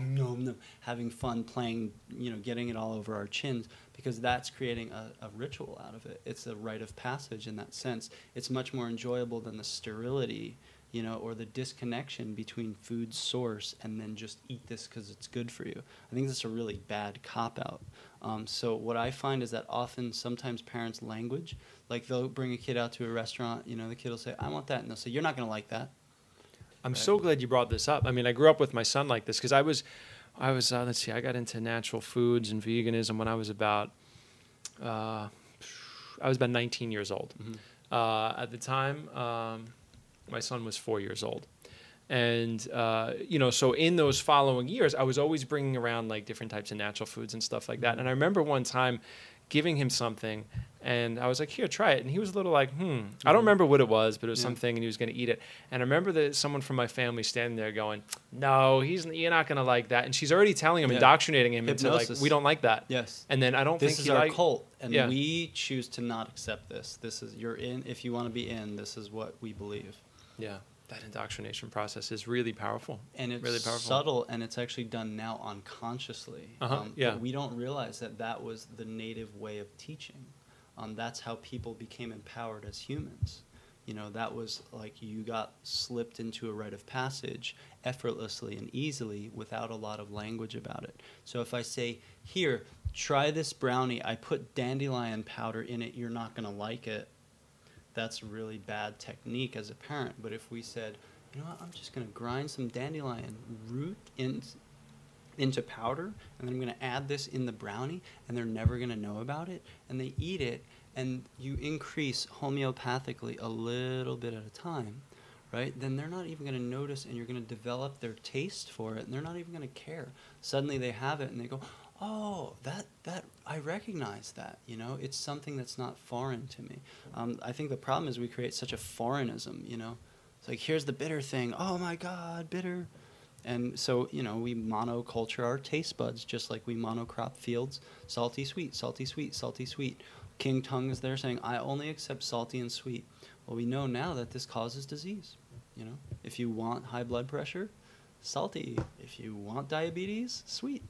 having fun playing, you know, getting it all over our chins because that's creating a ritual out of it. It's a rite of passage in that sense. It's much more enjoyable than the sterility, you know, or the disconnection between food source and then just eat this because it's good for you. I think that's a really bad cop-out. So what I find is that often sometimes parents language, like they'll bring a kid out to a restaurant, you know, the kid will say, I want that, and they'll say, you're not going to like that. I'm so glad you brought this up. I mean, I grew up with my son like this because I was I was, let's see, I got into natural foods and veganism when I was about 19 years old. At the time, my son was 4 years old. And, so in those following years, I was always bringing around like different types of natural foods and stuff like that. And I remember one time giving him something and I was like, here, try it. And he was a little like, I don't remember what it was, but it was something and he was going to eat it. And I remember that someone from my family standing there going, no, you're not going to like that. And she's already telling him, indoctrinating him into like, we don't like that. Yes. And then I don't think this is our cult. And we choose to not accept this. This is, you're in, if you want to be in, this is what we believe. Yeah. That indoctrination process is really powerful. And it's really powerful. Subtle, and it's actually done now unconsciously. But we don't realize that that was the native way of teaching. That's how people became empowered as humans. That was like you got slipped into a rite of passage effortlessly and easily without a lot of language about it. So if I say, here, try this brownie, I put dandelion powder in it, you're not going to like it. That's really bad technique as a parent. But if we said, you know what, I'm just going to grind some dandelion root into powder, and then I'm going to add this in the brownie, and they're never going to know about it, and they eat it, and you increase homeopathically a little bit at a time, right? Then they're not even going to notice, and you're going to develop their taste for it, and they're not even going to care. Suddenly they have it, and they go, oh, that I recognize that, it's something that's not foreign to me. I think the problem is we create such a foreignism, It's like, here's the bitter thing. Oh my God, bitter. And so, we monoculture our taste buds just like we monocrop fields. Salty, sweet, salty, sweet, salty, sweet. King Tongue is there saying, I only accept salty and sweet. Well, we know now that this causes disease, If you want high blood pressure, salty. If you want diabetes, sweet.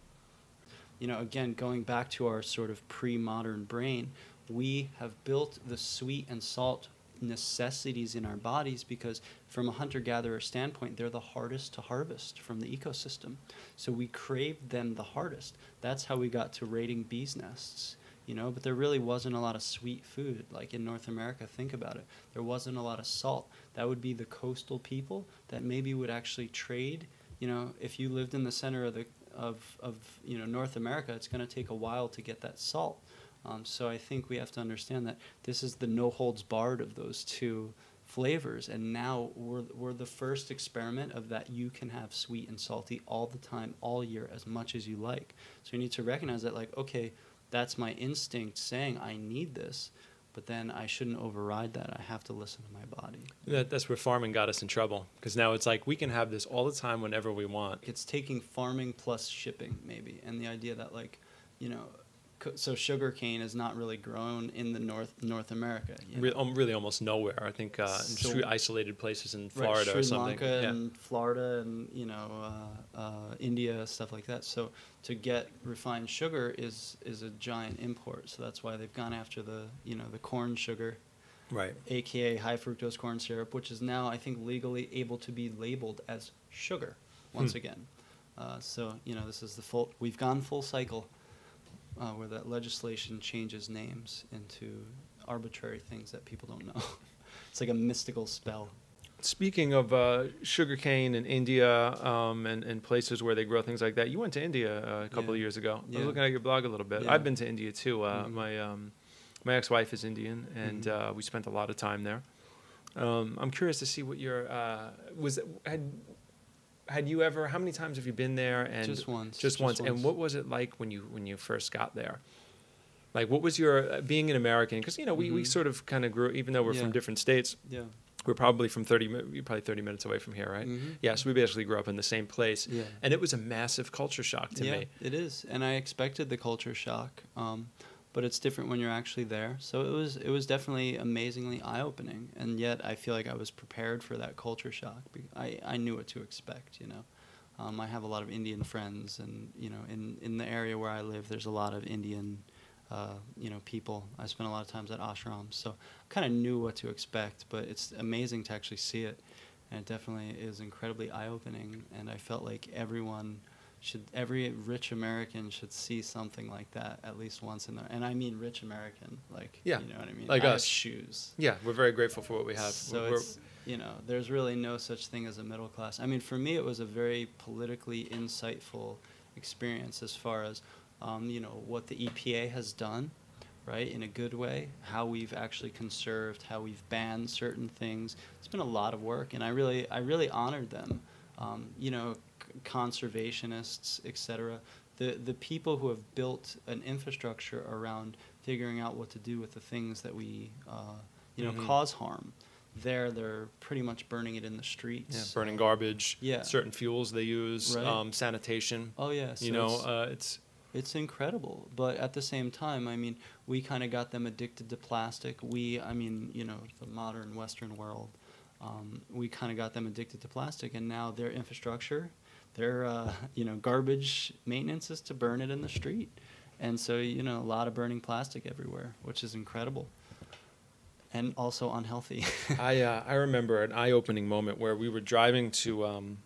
Again, going back to our sort of pre-modern brain, we have built the sweet and salt necessities in our bodies because from a hunter-gatherer standpoint, they're the hardest to harvest from the ecosystem. So we craved them the hardest. That's how we got to raiding bees' nests, but there really wasn't a lot of sweet food. Like in North America, think about it. There wasn't a lot of salt. That would be the coastal people that maybe would actually trade. If you lived in the center of North America, it's going to take a while to get that salt. So I think we have to understand that this is the no holds barred of those two flavors, and now we're the first experiment of that you can have sweet and salty all the time, all year, as much as you like. So you need to recognize that, like, okay, that's my instinct saying I need this, but then I shouldn't override that. I have to listen to my body. That's where farming got us in trouble, because now it's like we can have this all the time whenever we want. It's taking farming plus shipping, maybe, and the idea that, like, so sugar cane is not really grown in the North America. Really almost nowhere. I think in isolated places in Florida or something. Sri Lanka and Florida and India, stuff like that. So to get refined sugar is a giant import. So that's why they've gone after the corn sugar, right? AKA high fructose corn syrup, which is now I think legally able to be labeled as sugar once again. So this is we've gone full cycle. Where that legislation changes names into arbitrary things that people don't know. It's like a mystical spell. Speaking of sugarcane in India and places where they grow things like that, you went to India a couple of years ago. I was looking at your blog a little bit. I've been to India too. My ex-wife is Indian, and we spent a lot of time there. I'm curious to see what your had you ever? How many times have you been there? And just once. Just once. And what was it like when you first got there? Like, what was your being an American? Because we sort of kind of grew, even though we're from different states. Yeah. We're probably 30 minutes away from here, right? Yeah. So we basically grew up in the same place. Yeah. And it was a massive culture shock to me. Yeah, it is. And I expected the culture shock. But it's different when you're actually there. So it was definitely amazingly eye-opening, and yet I feel like I was prepared for that culture shock. I knew what to expect, I have a lot of Indian friends, and in the area where I live, there's a lot of Indian, people. I spent a lot of times at ashrams, so I kind of knew what to expect. But it's amazing to actually see it, and it definitely is incredibly eye-opening. And I felt like every rich American should see something like that at least once in their, and I mean rich American, like, you know what I mean? Like us. Shoes. Yeah, we're very grateful for what we have. So there's really no such thing as a middle class. I mean, for me, it was a very politically insightful experience as far as, you know, what the EPA has done, right, in a good way, how we've actually conserved, how we've banned certain things. It's been a lot of work, and I really honored them. You know, conservationists, etc. The people who have built an infrastructure around figuring out what to do with the things that we, you know, cause harm. They're pretty much burning it in the streets. Yeah, burning garbage. Yeah. Certain fuels they use. Right. Sanitation. Oh yeah. So you know, it's incredible, but at the same time, I mean, we kind of got them addicted to plastic. I mean, you know, the modern Western world, we kind of got them addicted to plastic, and now their infrastructure, their, you know, garbage maintenance is to burn it in the street. And so, you know, a lot of burning plastic everywhere, which is incredible. And also unhealthy. I remember an eye-opening moment where we were driving in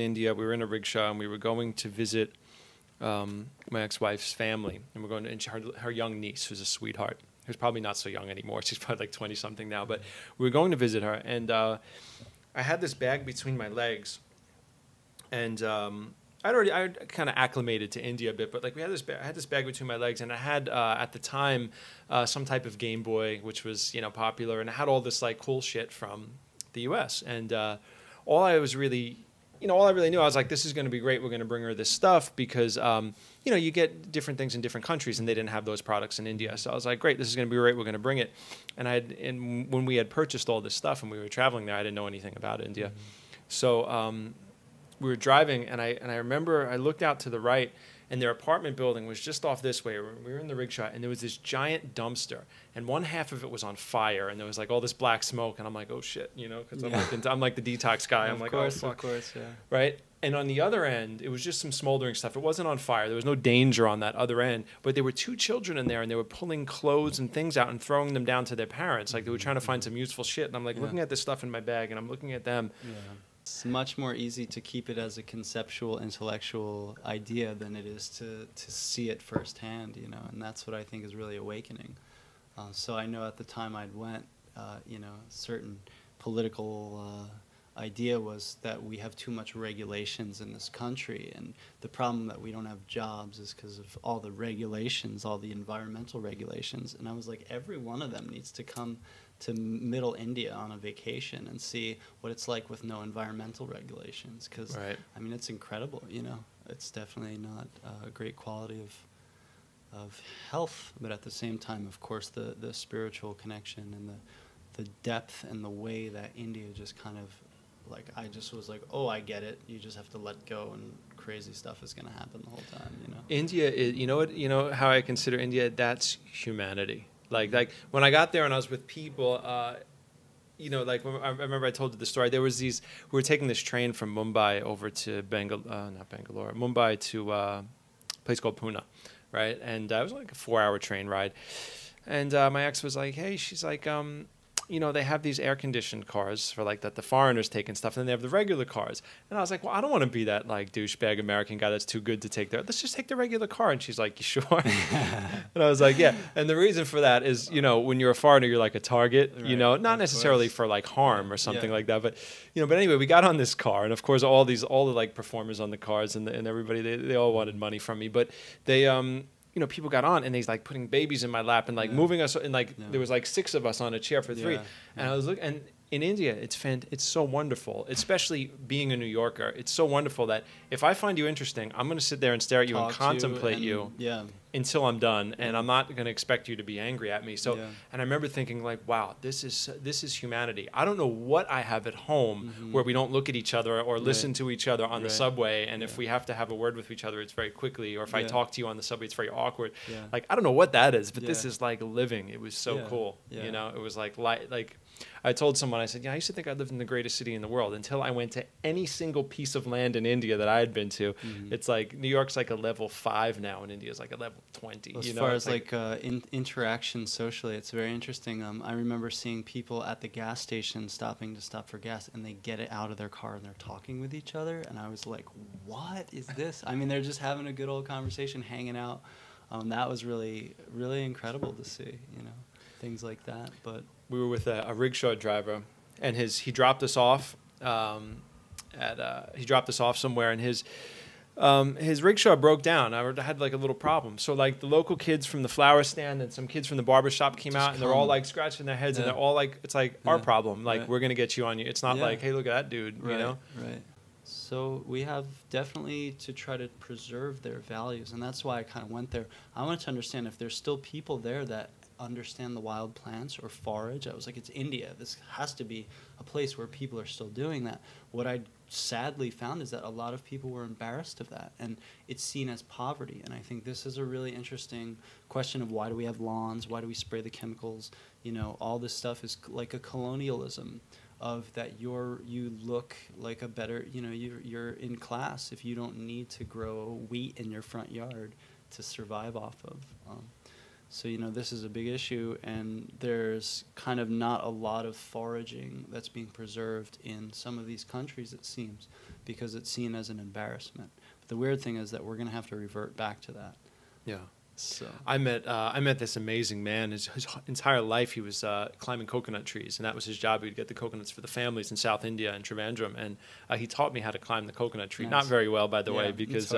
India. We were in a rickshaw, and we were going to visit my ex-wife's family, and we're going to her young niece, who's a sweetheart, who's probably not so young anymore. She's probably like 20-something now, but we were going to visit her, and I had this bag between my legs, and I kind of acclimated to India a bit, but like I had this bag between my legs, and I had at the time some type of Game Boy, which was, you know, popular, and I had all this like cool shit from the U.S. And all I really knew, I was like, this is going to be great. We're going to bring her this stuff because you know, you get different things in different countries, and they didn't have those products in India. So I was like, great, this is going to be great. We're going to bring it. And when we had purchased all this stuff and we were traveling there, I didn't know anything about India. So we were driving, and I remember I looked out to the right, and their apartment building was just off this way. We were in the rickshaw, and there was this giant dumpster, and one half of it was on fire, and there was like all this black smoke, and I'm like, oh shit, you know, because I'm like the detox guy. I'm like, oh fuck, of course, yeah. Right? And on the other end, it was just some smoldering stuff. It wasn't on fire. There was no danger on that other end, but there were two children in there, and they were pulling clothes and things out and throwing them down to their parents. Like they were trying to find some useful shit, and I'm like looking at this stuff in my bag, and I'm looking at them. Yeah. It's much more easy to keep it as a conceptual, intellectual idea than it is to see it firsthand, you know, and that's what I think is really awakening. So I know at the time I'd went, you know, certain political idea was that we have too much regulations in this country, and the problem that we don't have jobs is because of all the regulations, all the environmental regulations. And I was like, every one of them needs to come to Middle India on a vacation and see what it's like with no environmental regulations, because I mean, it's incredible, you know. It's definitely not a great quality of health, but at the same time, of course, the spiritual connection and the depth and the way that India just kind of, like, I just was like, oh, I get it. You just have to let go, and crazy stuff is going to happen the whole time, you know. India is, you know how I consider India? That's humanity. Like when I got there and I was with people, you know, like I remember I told you the story. There was we were taking this train from Mumbai over to Mumbai to a place called Pune, right? And it was like a 4-hour train ride. And my ex was like, hey, she's like, you know, they have these air-conditioned cars for like that the foreigners take and stuff, and then they have the regular cars. And I was like, well, I don't want to be that like douchebag American guy that's too good to take let's just take the regular car. And she's like, you sure? And I was like, yeah. And the reason for that is, you know, when you're a foreigner, you're like a target, you know, not necessarily for like harm or something like that, but, you know, but anyway, we got on this car, and of course all the like performers on the cars and everybody, they all wanted money from me, but they, you know, people got on, and they's like putting babies in my lap and like moving us, and like there was like 6 of us on a chair for 3, and I was looking, and in India, it's so wonderful, especially being a New Yorker. It's so wonderful that if I find you interesting, I'm going to sit there and stare at you and contemplate you until I'm done, and I'm not going to expect you to be angry at me. So, and I remember thinking like, wow, this is humanity. I don't know what I have at home where we don't look at each other or listen to each other on the subway, and if we have to have a word with each other, it's very quickly, or if I talk to you on the subway, it's very awkward. Like, I don't know what that is, but this is like living. It was so cool. You know, it was like I told someone, I said, yeah, I used to think I lived in the greatest city in the world until I went to any single piece of land in India that I had been to. It's like New York's like a level 5 now, and India's like a level 20. As far as like interaction socially, it's very interesting. I remember seeing people at the gas station stop for gas, and they get it out of their car and they're talking with each other, and I was like, what is this? I mean, they're just having a good old conversation, hanging out. That was really, really incredible to see, you know, things like that. But we were with a rickshaw driver, and he dropped us off he dropped us off somewhere, and his rickshaw broke down. I had like a little problem. So like the local kids from the flower stand and some kids from the barber shop came out, and they're all like scratching their heads, and they're all like, it's like our problem. Like we're gonna get you on you. It's not like, hey, look at that dude. You know? Right. So we have definitely to try to preserve their values, and that's why I kind of went there. I wanted to understand if there's still people there that understand the wild plants or forage. I was like, it's India. This has to be a place where people are still doing that. What I sadly found is that a lot of people were embarrassed of that, and it's seen as poverty. And I think this is a really interesting question of why do we have lawns? Why do we spray the chemicals? You know, all this stuff is like a colonialism of that you look like a better, you know, you're in class if you don't need to grow wheat in your front yard to survive off of. So, you know, this is a big issue, and there's kind of not a lot of foraging that's being preserved in some of these countries, it seems, because it's seen as an embarrassment. But the weird thing is that we're going to have to revert back to that. Yeah. So I met this amazing man. His entire life he was climbing coconut trees, and that was his job. He'd get the coconuts for the families in South India and Trivandrum, and he taught me how to climb the coconut tree. Nice. Not very well, by the way, because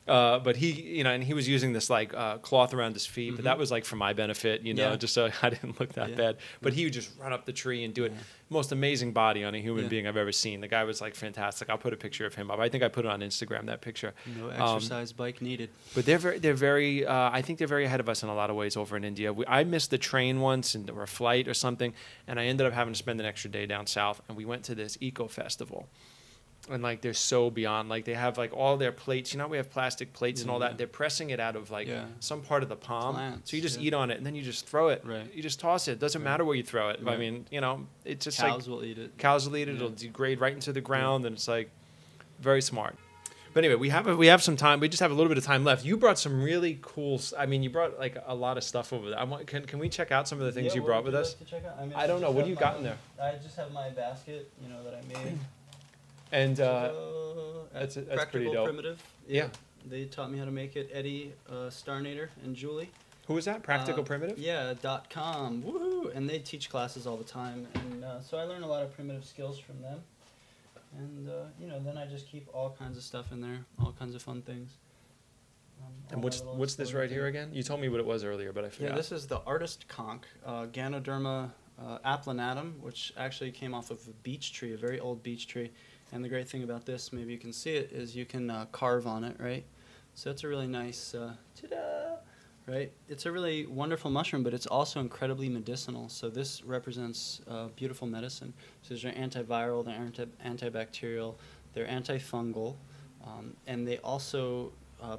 but he, you know, and he was using this like cloth around his feet, but that was like for my benefit, you know, just so I didn't look that bad. But he would just run up the tree and do it. Most amazing body on a human being I've ever seen. The guy was like fantastic. I'll put a picture of him up. I think I put it on Instagram, that picture. No exercise bike needed. But they're very I think they're very ahead of us in a lot of ways over in India. I missed the train once or a flight or something, and I ended up having to spend an extra day down south, and we went to this eco festival. And like they're so beyond, like they have like all their plates, you know, we have plastic plates and all that. They're pressing it out of like some part of the palm. Plants, so you just eat on it and then you just throw it. Right. You just toss it. Doesn't matter where you throw it. I mean, you know, it's just cows will eat it. Cows will eat it. It'll degrade right into the ground, and it's like very smart. But anyway, we have some time. We just have a little bit of time left. You brought some really cool. I mean, you brought like a lot of stuff over there. Can we check out some of the things you brought with us? Like to check out? I don't know. What do you got in there? I just have my basket, you know, that I made. And that's pretty dope. Primitive. Yeah. They taught me how to make it. Eddie, Starnader, and Julie. Who is that? Practical Primitive? Yeah, .com. Woohoo! And they teach classes all the time, and so I learned a lot of primitive skills from them. And you know, then I just keep all kinds of stuff in there, all kinds of fun things. And what's this right here again? You told me what it was earlier, but I forgot. Yeah, this is the artist conch, Ganoderma applanatum, which actually came off of a beech tree, a very old beech tree. And the great thing about this, maybe you can see it, is you can carve on it, right? So it's a really nice, ta-da, right? It's a really wonderful mushroom, but it's also incredibly medicinal. So this represents beautiful medicine. So they're antiviral, they're antibacterial, they're antifungal, and they also,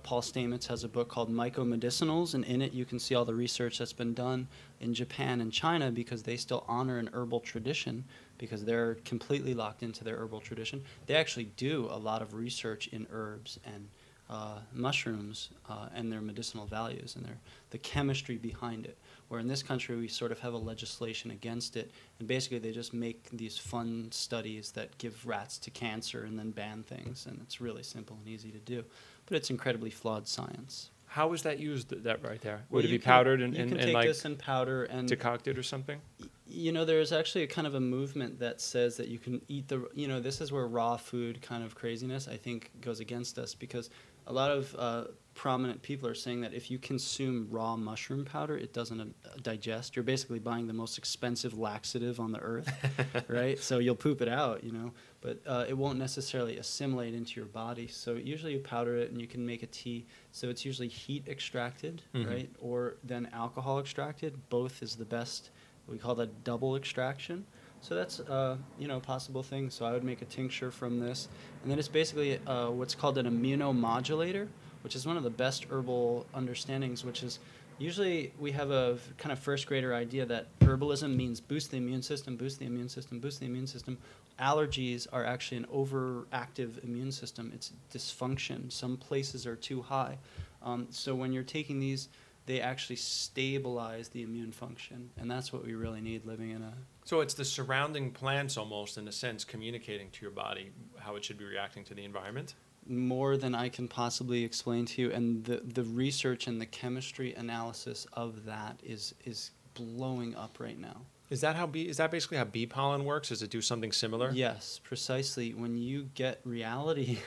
Paul Stamets has a book called Mycomedicinals, and in it you can see all the research that's been done in Japan and China, because they still honor an herbal tradition, because they're completely locked into their herbal tradition. They actually do a lot of research in herbs and mushrooms and their medicinal values and the chemistry behind it. Where in this country we sort of have a legislation against it, and basically they just make these fun studies that give rats to cancer and then ban things, and it's really simple and easy to do. But it's incredibly flawed science. How is that used, that right there? Well, Would it be powdered and you can take like this in powder and decocted or something? You know, there's actually a kind of a movement that says that you can eat you know, this is where raw food kind of craziness, I think, goes against us, because a lot of prominent people are saying that if you consume raw mushroom powder, it doesn't digest. You're basically buying the most expensive laxative on the earth, right? So you'll poop it out, you know, but it won't necessarily assimilate into your body. So usually you powder it and you can make a tea. So it's usually heat extracted, right? Or then alcohol extracted. Both is the best. We call that double extraction. So that's, you know, a possible thing. So I would make a tincture from this. And then it's basically what's called an immunomodulator, which is one of the best herbal understandings, which is usually we have a kind of first grader idea that herbalism means boost the immune system, boost the immune system, boost the immune system. Allergies are actually an overactive immune system. It's dysfunction. Some places are too high. So when you're taking these, they actually stabilize the immune function, and that's what we really need living in a... So it's the surrounding plants almost, in a sense, communicating to your body how it should be reacting to the environment? More than I can possibly explain to you, and the research and the chemistry analysis of that is blowing up right now. Is that basically how bee pollen works? Does it do something similar? Yes, precisely. When you get reality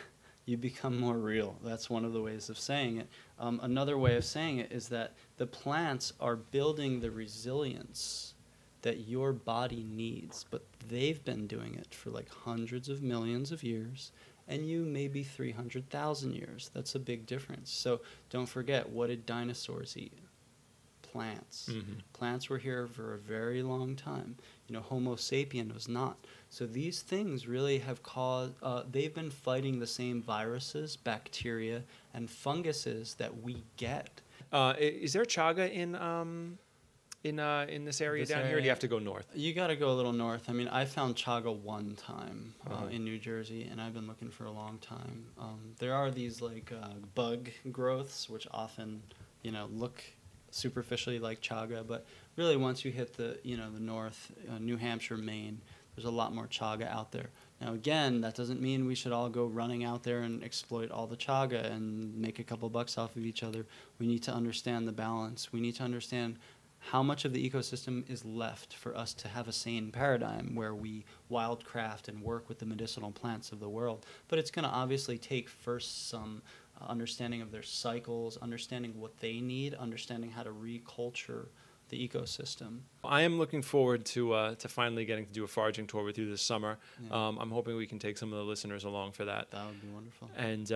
you become more real. That's one of the ways of saying it. Another way of saying it is that the plants are building the resilience that your body needs, but they've been doing it for like hundreds of millions of years, and you maybe 300,000 years. That's a big difference. So don't forget, what did dinosaurs eat? Plants. Plants were here for a very long time. You know, Homo sapien was not. So these things really have caused, they've been fighting the same viruses, bacteria, and funguses that we get. Is there chaga in this area down here, or do you have to go north? You got to go a little north. I mean, I found chaga one time in New Jersey, and I've been looking for a long time. There are these like bug growths, which often, you know, look superficially like chaga, but really once you hit the, you know, the north, New Hampshire, Maine, there's a lot more chaga out there. Now again, that doesn't mean we should all go running out there and exploit all the chaga and make a couple bucks off of each other. We need to understand the balance. We need to understand how much of the ecosystem is left for us to have a sane paradigm where we wildcraft and work with the medicinal plants of the world. But it's going to obviously take first some understanding of their cycles, understanding what they need, understanding how to reculture the ecosystem. I am looking forward to finally getting to do a foraging tour with you this summer. Yeah. I'm hoping we can take some of the listeners along for that. That would be wonderful. And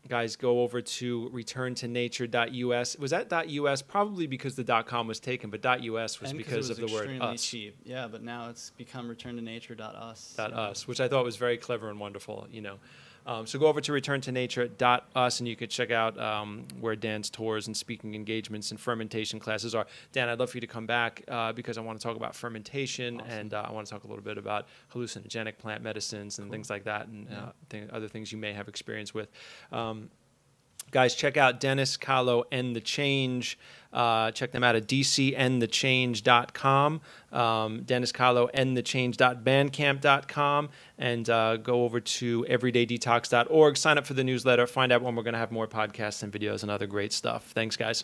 guys, go over to returntonature.us. Was that .us? Probably because the .com was taken, but .us was because of the word us. Cheap. Yeah, but now it's become returntonature.us. .us, which I thought was very clever and wonderful, you know. So go over to returntonature.us and you can check out where Dan's tours and speaking engagements and fermentation classes are. Dan, I'd love for you to come back because I want to talk about fermentation. Awesome. And I want to talk a little bit about hallucinogenic plant medicines and things like that, and other things you may have experience with. Guys, check out Dennis, Kahlo, and The Change. Check them out at dcandthechange.com, Dennis, Kahlo, and thechange.bandcamp.com, and go over to everydaydetox.org. Sign up for the newsletter. Find out when we're going to have more podcasts and videos and other great stuff. Thanks, guys.